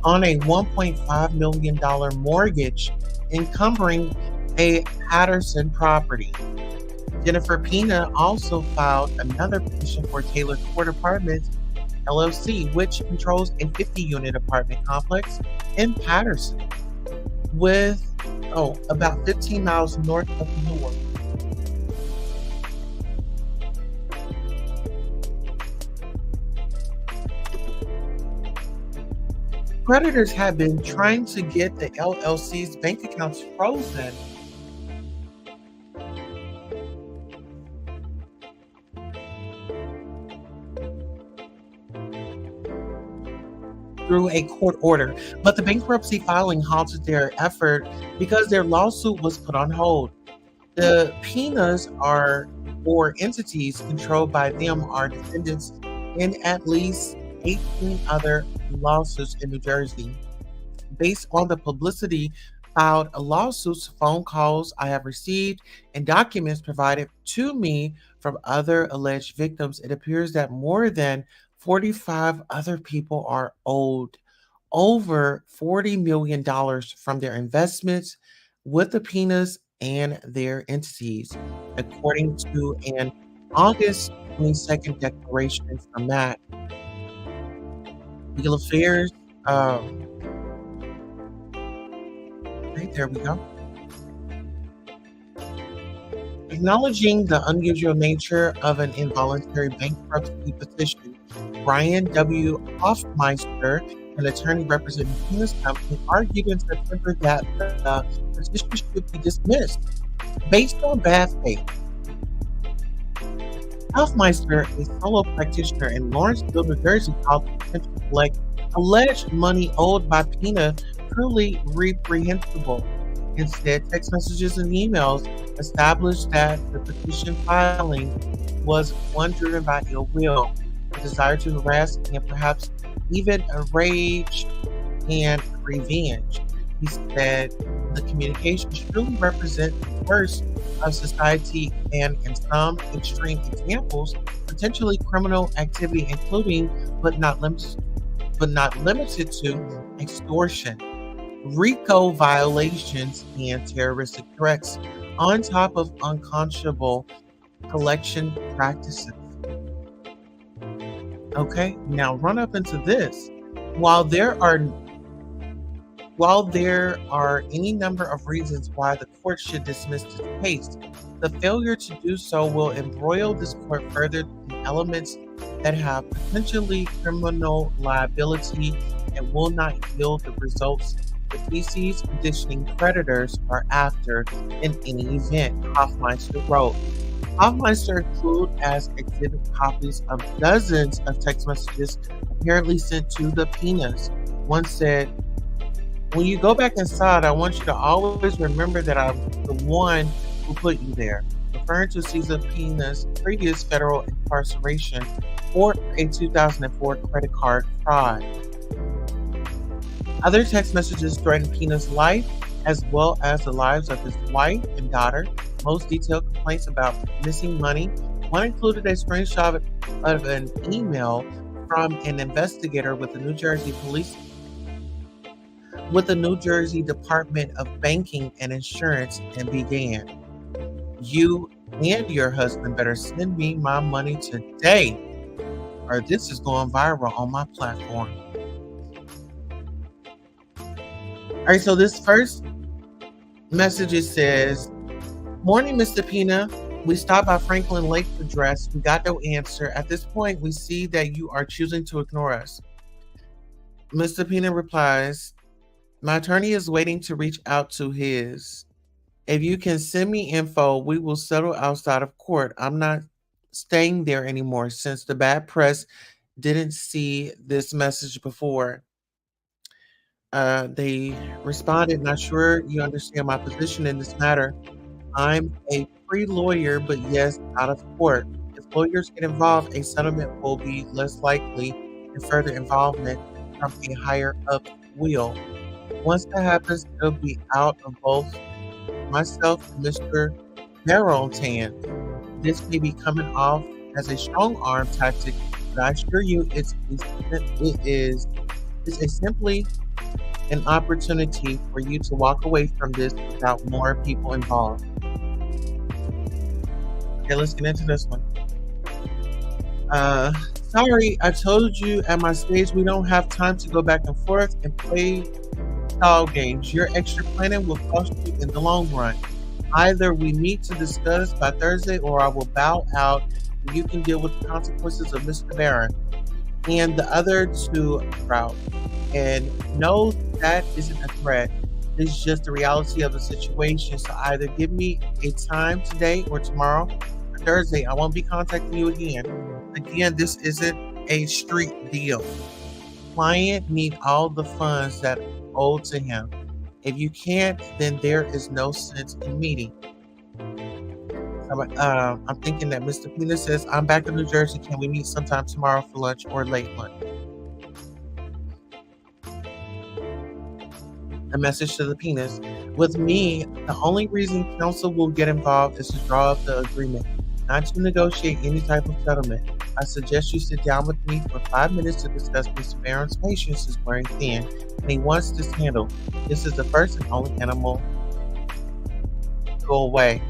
on a $1.5 million mortgage encumbering a Patterson property. Jennifer Pina also filed another petition for Taylor Court Apartments LLC, which controls a 50-unit apartment complex in Patterson, with about 15 miles north of Newark. Creditors have been trying to get the LLC's bank accounts frozen through a court order, but the bankruptcy filing halted their effort because their lawsuit was put on hold. The Pinas or entities controlled by them are defendants in at least 18 other lawsuits in New Jersey. Based on the publicity filed lawsuits, phone calls I have received, and documents provided to me from other alleged victims, it appears that more than 45 other people are owed over $40 million from their investments with the Pinas and their entities, according to an August 22nd declaration from Matt. Legal Affairs. Right, there we go. Acknowledging the unusual nature of an involuntary bankruptcy petition, Brian W. Hoffmeister, an attorney representing Pina's company, argued in September that the petition should be dismissed based on bad faith. Hoffmeister, a solo practitioner in Lawrenceville, New Jersey, called the potential to collect alleged money owed by Pina truly reprehensible. Instead, text messages and emails established that the petition filing was one driven by ill will, a desire to harass and perhaps even a rage and revenge. He said the communications truly represent the worst of society and, in some extreme examples, potentially criminal activity, including but not limited to extortion, RICO violations, and terroristic threats, on top of unconscionable collection practices. Okay, now run up into this. While there are any number of reasons why the court should dismiss this case, the failure to do so will embroil this court further in elements that have potentially criminal liability and will not yield the results the PC's conditioning creditors are after in any event, Hoffmeister wrote. Hoffmeister included as exhibit copies of dozens of text messages apparently sent to the Pinas. One said, "When you go back inside, I want you to always remember that I'm the one who put you there," referring to Cesar Pina's previous federal incarceration for a 2004 credit card fraud. Other text messages threatened Pina's life as well as the lives of his wife and daughter. Most detailed complaints about missing money. One included a screenshot of an email from an investigator with the New Jersey Department of Banking and Insurance and began, "You and your husband better send me my money today, or this is going viral on my platform." All right, so this first message, it says, "Morning, Mr. Pina. We stopped by Franklin Lake's address. We got no answer. At this point, we see that you are choosing to ignore us." Mr. Pina replies, "My attorney is waiting to reach out to his. If you can send me info, we will settle outside of court. I'm not staying there anymore since the bad press didn't see this message before." They responded, "Not sure you understand my position in this matter. I'm a pre-lawyer, but yes, out of court. If lawyers get involved, a settlement will be less likely and further involvement from a higher up will. Once that happens, it'll be out of both myself and Mr. Barron's hands. This may be coming off as a strong arm tactic, but I assure you it's simply an opportunity for you to walk away from this without more people involved." Okay, let's get into this one. Sorry, I told you at my stage we don't have time to go back and forth and play style games. Your extra planning will cost you in the long run. Either we meet to discuss by Thursday or I will bow out and you can deal with the consequences of Mr. Barron and the other two route. And no, that isn't a threat. It's just the reality of the situation. So either give me a time today or tomorrow or Thursday. I won't be contacting you again. Again, this isn't a street deal. Client need all the funds that owed to him. If you can't, then there is no sense in meeting. So, I'm thinking that Mr. Pina says, "I'm back in New Jersey. Can we meet sometime tomorrow for lunch or late lunch?" A message to the Pinas. "With me, the only reason counsel will get involved is to draw up the agreement, not to negotiate any type of settlement. I suggest you sit down with me for 5 minutes to discuss Mr. Barron's patience is wearing thin, and he wants this handled. This is the first and only animal go away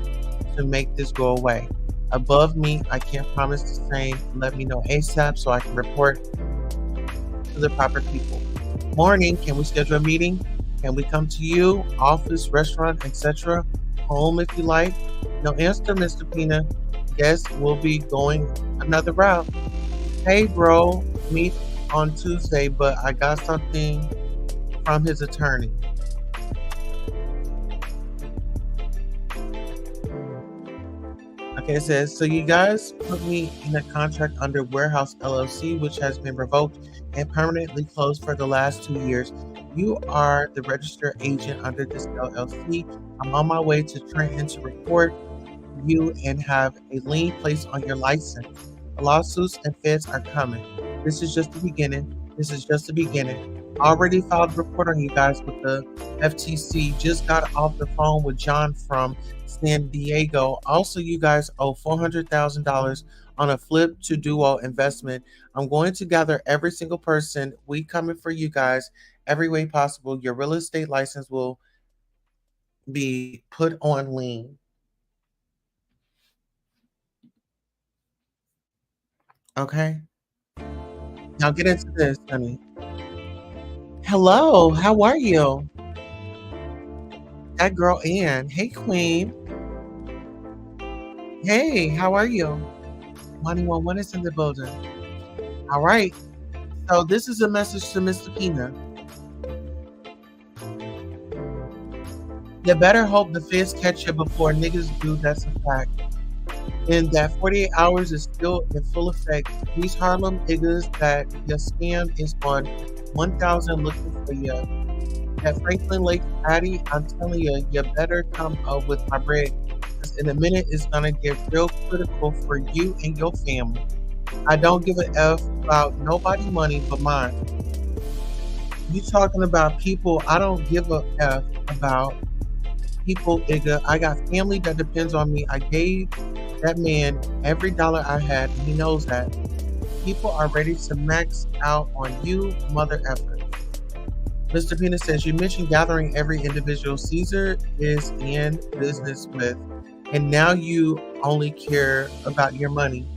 to make this go away. Above me, I can't promise the same. Let me know ASAP so I can report to the proper people. Morning, can we schedule a meeting? Can we come to you, office, restaurant, etc.? Home if you like." No answer, Mr. Pina. Guess we'll be going another route. "Hey, bro, meet on Tuesday, but I got something from his attorney." Okay, it says, "So you guys put me in a contract under Warehouse LLC, which has been revoked and permanently closed for the last 2 years. You are the registered agent under this LLC. I'm on my way to Trenton to report you and have a lien placed on your license. The lawsuits and feds are coming. This is just the beginning. This is just the beginning. Already filed a report on you guys with the FTC. Just got off the phone with John from San Diego. Also, you guys owe $400,000 on a flip to duo investment. I'm going to gather every single person. We coming for you guys every way possible. Your real estate license will be put on lien." Okay. Now get into this, honey. Hello, how are you? That girl Ann. Hey, Queen. Hey, how are you? 111 is in the building. All right. So this is a message to Mr. Pina. You better hope the feds catch you before niggas do. That's a fact. And that 48 hours is still in full effect. These Harlem niggas that your scam is on 1,000 looking for you. That Franklin Lake Patty, I'm telling you, you better come up with my bread. Because in a minute, it's going to get real critical for you and your family. I don't give a F about nobody's money but mine. You talking about people? I don't give a f about people, Igga. I got family that depends on me. I gave that man every dollar I had, and he knows that. People are ready to max out on you, mother effort. Mr. Penis says, you mentioned gathering every individual Caesar is in business with, and now you only care about your money.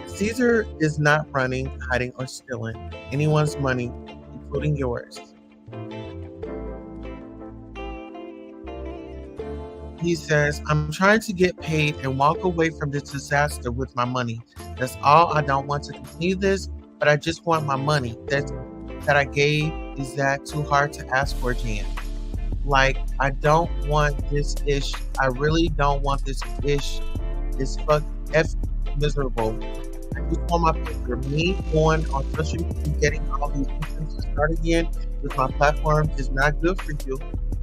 Caesar is not running, hiding, or stealing anyone's money, including yours. He says, I'm trying to get paid and walk away from this disaster with my money. That's all. I don't want to continue this, but I just want my money. That I gave. Is that too hard to ask for, Jan? Like, I don't want this ish. I really don't want this ish. It's miserable. I just want my picture. Me going on social media, getting all these things to start again with my platform is not good for you.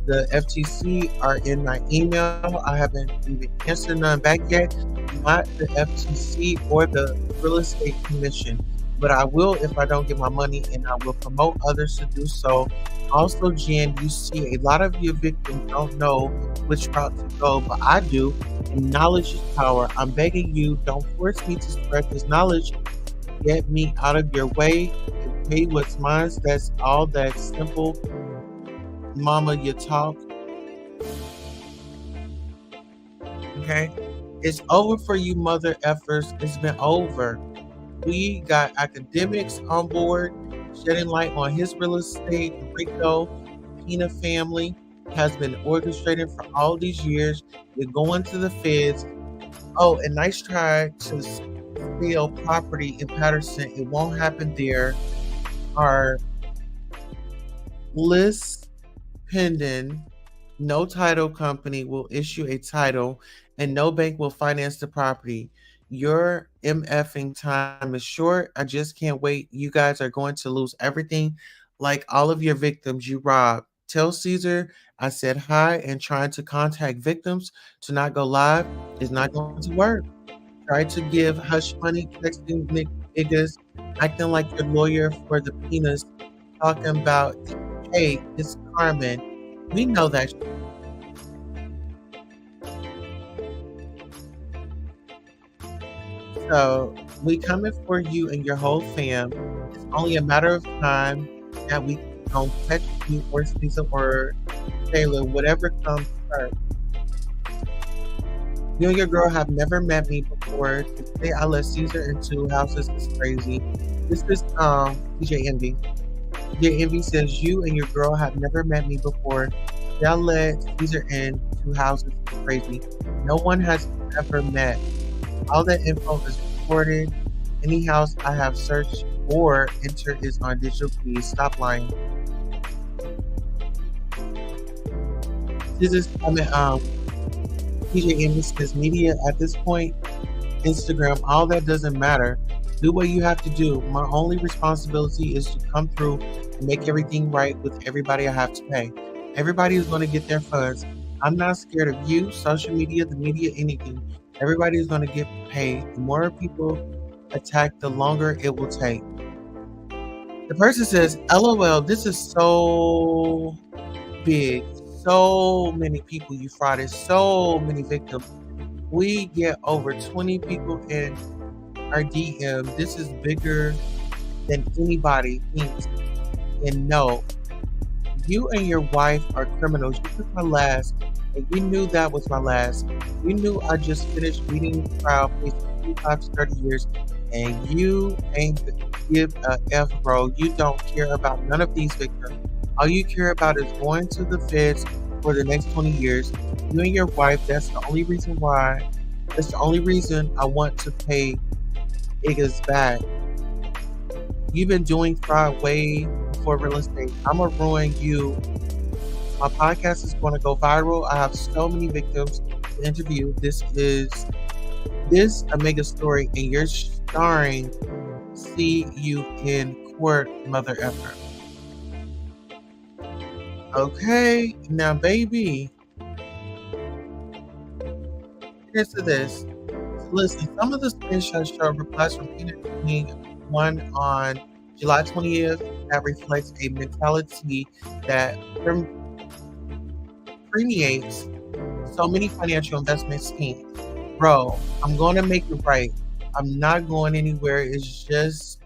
The FTC are in my email. I haven't even answered none back yet. Not the FTC or the Real Estate Commission, but I will if I don't get my money, and I will promote others to do so. Also, Jen, you see a lot of your victims don't know which route to go, but I do, and knowledge is power. I'm begging you, don't force me to spread this knowledge. Get me out of your way and pay what's mine. That's all. That simple. Mama, you talk. Okay? It's over for you, mother effers. It's been over. We got academics on board, shedding light on his real estate. Rico, Pina family has been orchestrated for all these years. You're going to the feds. Oh, and nice try to steal property in Patterson. It won't happen there. Our lists pending. No title company will issue a title, and no bank will finance the property. Your MFing time is short. I just can't wait. You guys are going to lose everything, like all of your victims you robbed. Tell Caesar I said hi, and trying to contact victims to not go live is not going to work. Try to give hush money, texting niggas, acting like your lawyer for the penis, talking about, hey, it's Carmen. We know that. So we coming for you and your whole fam. It's only a matter of time that we don't catch you or Caesar or Taylor, whatever comes first. You and your girl have never met me before. To say I let Caesar in 2 houses is crazy. This is DJENVY. DJENVY says you and your girl have never met me before. Y'all let Caesar in 2 houses is crazy. No one has ever met. All that info is recorded. Any house I have searched or entered is on digital keys. Stop lying. This is DJENVY says media at this point, Instagram, all that doesn't matter. Do what you have to do. My only responsibility is to come through and make everything right with everybody I have to pay. Everybody is going to get their funds. I'm not scared of you, social media, the media, anything. Everybody is going to get paid. The more people attack, the longer it will take. The person says, LOL, this is so big. So many people you frauded. So many victims. We get over 20 people in our DM. This is bigger than anybody thinks. And no, you and your wife are criminals. You took my last, and you knew that was my last. You knew I just finished beating the trial, facing 25 to 30 years, and you ain't give a F, bro. You don't care about none of these victims. All you care about is going to the feds for the next 20 years. You and your wife, that's the only reason why. That's the only reason I want to pay Igga's back. You've been doing fraud way before real estate. I'm going to ruin you. My podcast is going to go viral. I have so many victims to interview. This a mega story, and you're starring. See you in court, mother effer. Okay, now baby, here's to this. Listen, some of the screenshots show replies from Peanut being one on July 20th, that reflects a mentality that permeates so many financial investment schemes. Bro, I'm going to make it right. I'm not going anywhere. It's just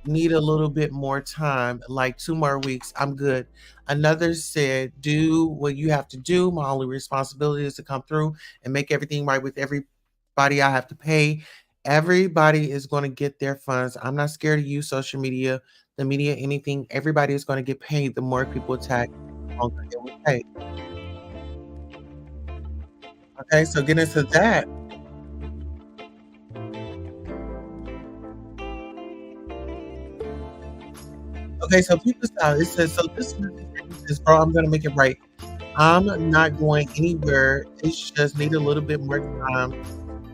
need a little bit more time, like 2 more weeks. I'm good. Another said, do what you have to do. My only responsibility is to come through and make everything right with everybody I have to pay. Everybody is going to get their funds. I'm not scared to use social media, the media, anything. Everybody is going to get paid. The more people attack, the longer they will pay. Okay, so get into that. Okay, so people style. It says, so this is, bro, I'm gonna make it right. I'm not going anywhere. It's just need a little bit more time.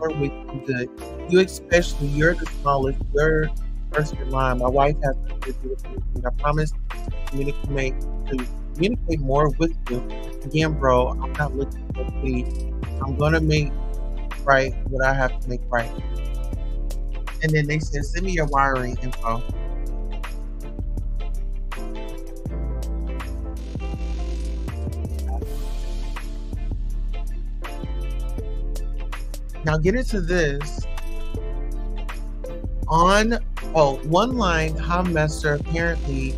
Or week, I'm good. You especially, you're the smallest. You're first in line. My wife has to do with anything. I promise to communicate more with you. Again, bro, I'm not looking for pity. I'm gonna make right what I have to make right. And then they said, send me your wiring info. Now get into this. One line, Master apparently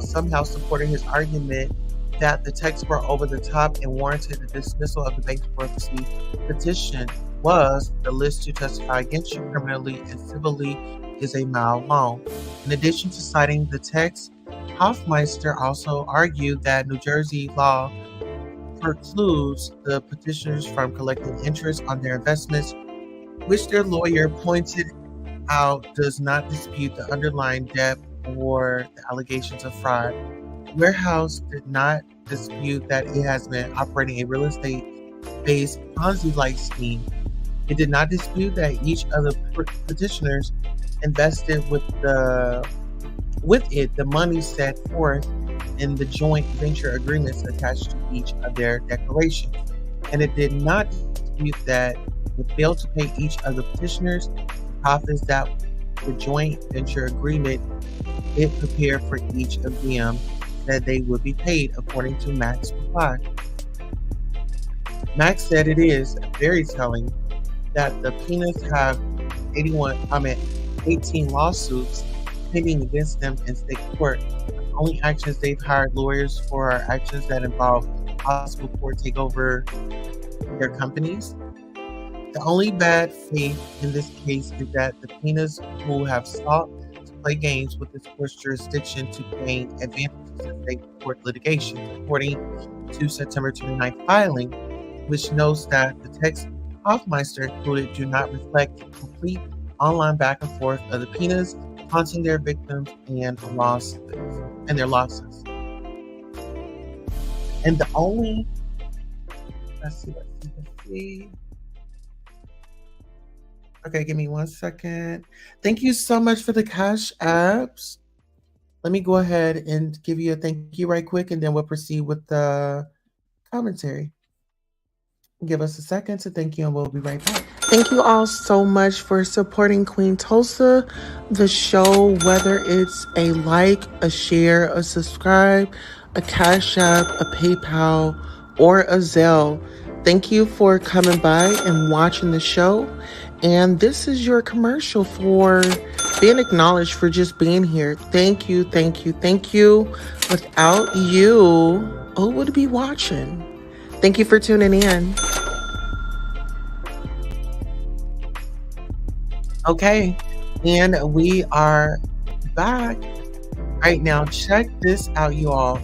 somehow supported his argument that the texts were over the top and warranted the dismissal of the bankruptcy petition was the list to testify against you criminally and civilly is a mile long. In addition to citing the text, Hofmeister also argued that New Jersey law precludes the petitioners from collecting interest on their investments, which their lawyer pointed out does not dispute the underlying debt or the allegations of fraud. Warehouse did not dispute that it has been operating a real estate-based Ponzi-like scheme. It did not dispute that each of the petitioners invested with the money set forth in the joint venture agreements attached to each of their declarations. And it did not dispute that it failed to pay each of the petitioners the profits that the joint venture agreement it prepared for each of them that they would be paid, according to Max's reply. Max said it is very telling that the Peanuts have 18 lawsuits pending against them in state court. The only actions they've hired lawyers for are actions that involve possible court takeover their companies. The only bad faith in this case is that the Peanuts who have sought to play games with this court's jurisdiction to gain advantages in state court litigation, according to September 29th filing, which notes that the text Hofmeister included do not reflect the complete online back and forth of the Peanuts haunting their victims and their losses. And the only let's see. Okay, give me 1 second. Thank you so much for the cash apps. Let me go ahead and give you a thank you right quick, and then we'll proceed with the commentary. Give us a second to thank you, and we'll be right back. Thank you all so much for supporting Queen Tulsa, the show, whether it's a like, a share, a subscribe, a Cash App, a PayPal, or a Zelle. Thank you for coming by and watching the show. And this is your commercial for being acknowledged for just being here. Thank you, thank you, thank you. Without you, who would be watching? Thank you for tuning in. Okay, and we are back. All right, now check this out, you all.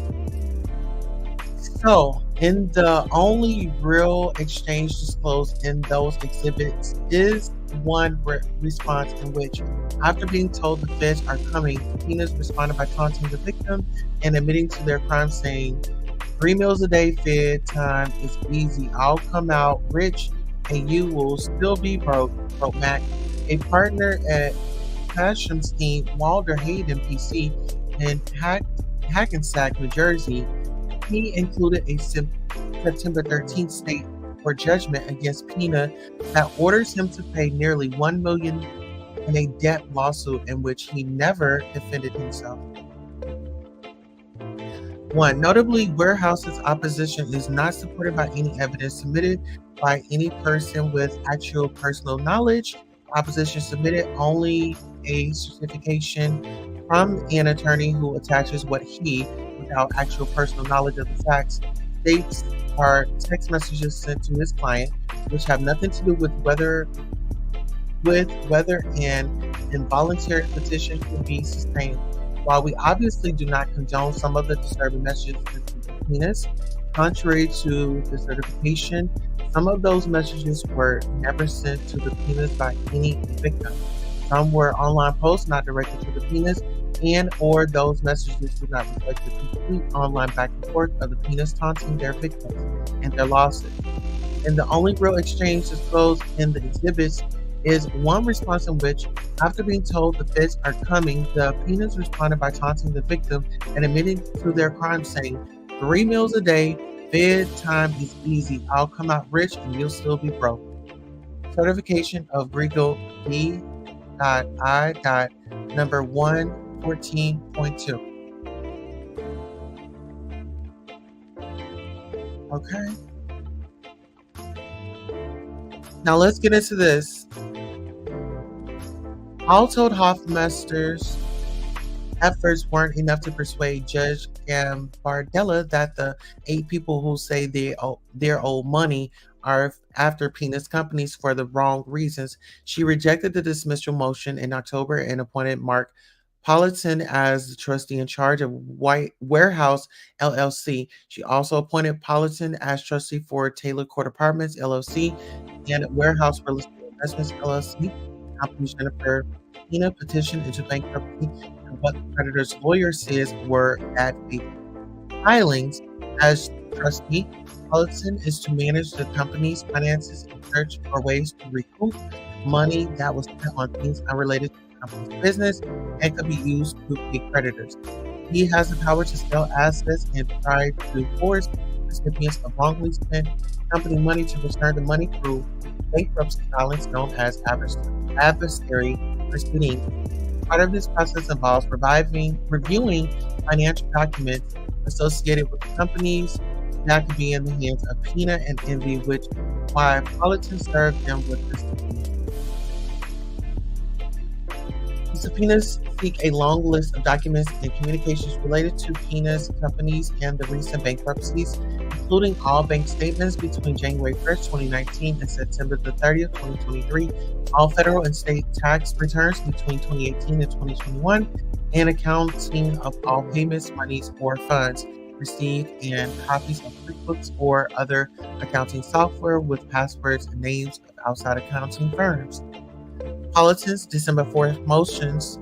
So, in the only real exchange disclosed in those exhibits is one response in which, after being told the feds are coming, Peanuts responded by taunting the victim and admitting to their crime, saying, 3 meals a day fed time is easy. I'll come out rich and you will still be broke, wrote Mac, a partner at CASHAPP Walter Hayden PC in Hackensack, New Jersey. He included a September 13th state court judgment against Peanut that orders him to pay nearly $1 million in a debt lawsuit in which he never defended himself. 1. Notably, Warehouse's opposition is not supported by any evidence submitted by any person with actual personal knowledge. Opposition submitted only a certification from an attorney who attaches what he, without actual personal knowledge of the facts, states are text messages sent to his client, which have nothing to do with whether an involuntary petition could be sustained. While we obviously do not condone some of the disturbing messages sent to the penis, contrary to the certification, some of those messages were never sent to the penis by any victim. Some were online posts not directed to the penis, and or those messages do not reflect the complete online back and forth of the penis taunting their victims and their losses. And the only real exchange disclosed in the exhibits is one response in which, after being told the feds are coming, the penis responded by taunting the victim and admitting to their crime, saying, 3 meals a day, fed time is easy. I'll come out rich and you'll still be broke. Certification of Regal D.I. number 114.2. Okay. Now let's get into this. All told, Hoffmester's efforts weren't enough to persuade Judge Gambardella that the 8 people who say they owe money are after penis companies for the wrong reasons. She rejected the dismissal motion in October and appointed Mark Politan as the trustee in charge of White Warehouse LLC. She also appointed Politan as trustee for Taylor Court Apartments LLC and Warehouse Real Estate Investments LLC. Company Jennifer Pena petitioned into bankruptcy, and what the creditor's lawyer says were bad faith filings. As trustee, Politan is to manage the company's finances and search for ways to recoup money that was spent on things unrelated to the company's business and could be used to pay creditors. He has the power to sell assets and try to force recipients of wrongly spent company money to return the money through bankruptcy filings known as adversary proceedings. Part of this process involves reviewing financial documents associated with companies that could be in the hands of Pena and Envy, which why Politan served them with this subpoena. The subpoenas seek a long list of documents and communications related to Pena's companies and the recent bankruptcies, including all bank statements between January 1st, 2019 and September the 30th, 2023, all federal and state tax returns between 2018 and 2021, and accounting of all payments, monies, or funds received, and copies of QuickBooks or other accounting software with passwords and names of outside accounting firms. Politan's December 4th motions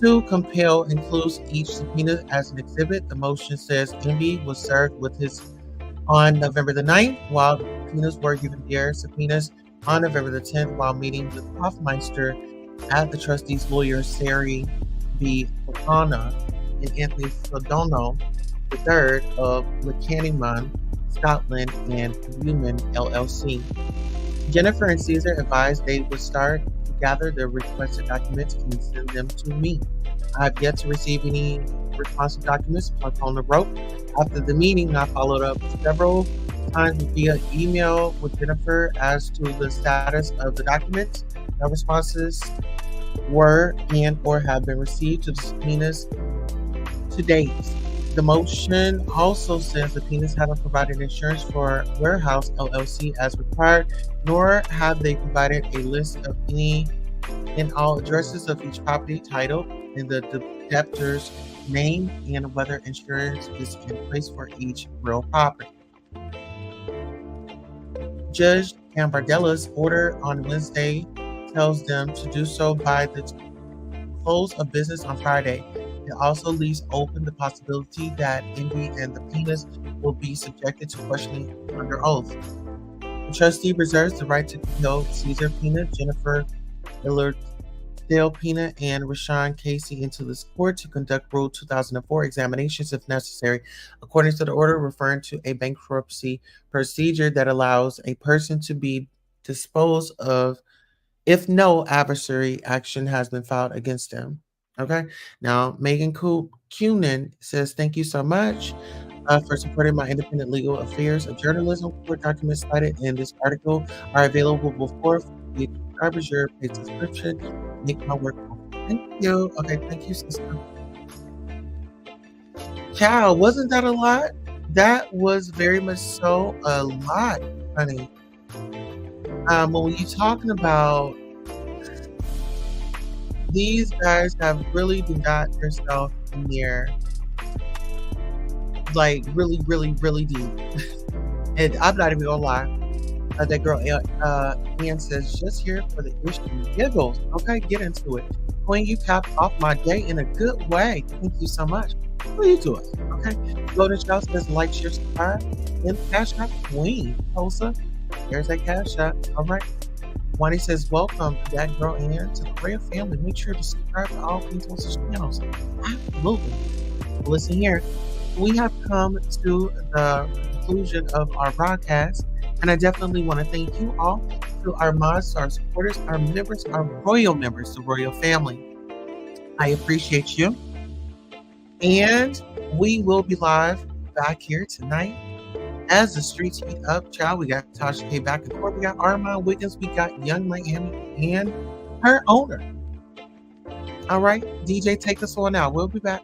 to compel includes each subpoena as an exhibit. The motion says Envy was served with his on November the 9th, while the subpoenas were given their subpoenas on November the 10th while meeting with Hoffmeister at the trustee's lawyer, Sari B. O'Connor, and Anthony Sodono III of Lecanniman, Scotland, and Newman LLC. Jennifer and Caesar advised they would start to gather the requested documents and send them to me. I have yet to receive any responsive documents on the rope. After the meeting, I followed up several times via email with Jennifer as to the status of the documents. No responses were and or have been received to the subpoenas to date. The motion also says the subpoenas haven't provided insurance for Warehouse LLC as required, nor have they provided a list of any and all addresses of each property title and the debtor's name and whether insurance is in place for each real property. Judge Gambardella's order on Wednesday tells them to do so by the close of business on Friday. It also leaves open the possibility that Envy and the Penas will be subjected to questioning under oath. The trustee reserves the right to compel Caesar Pena, Jennifer Dale Pena, and Rashawn Casey into this court to conduct Rule 2004 examinations if necessary, according to the order referring to a bankruptcy procedure that allows a person to be disposed of if no adversary action has been filed against them. Okay. Now, Megan Cunin says, thank you so much for supporting my independent legal affairs of journalism. Court documents cited in this article are available before the subscribers. Your paid subscription make my work possible. Thank you. Okay, thank you, sister. Cow, wasn't that a lot? That was very much so a lot, honey. When you're talking about these guys have really got themselves in there, like really, really, really deep. And I'm not even gonna lie. That girl, Ann says, just here for the issue giggles. Okay, get into it. Queen, you capped off my day in a good way. Thank you so much. What are you doing? Okay. Golden Child says, like, share, subscribe, and CASHAPP Queen. Tulsa, there's that CASHAPP. All right. Wani says, welcome, that girl Ann, to the Royal family. Make sure to subscribe to all Queen Tulsa's channels. Absolutely. Listen here. We have come to the conclusion of our broadcast, and I definitely want to thank you all, to our mods, to our supporters, our members, our royal members, the royal family. I appreciate you. And we will be live back here tonight as the streets heat up. Child, we got Tasha K back in court. We got Armand Wiggins. We got Young Miami and her owner. All right, DJ, take us on out. We'll be back.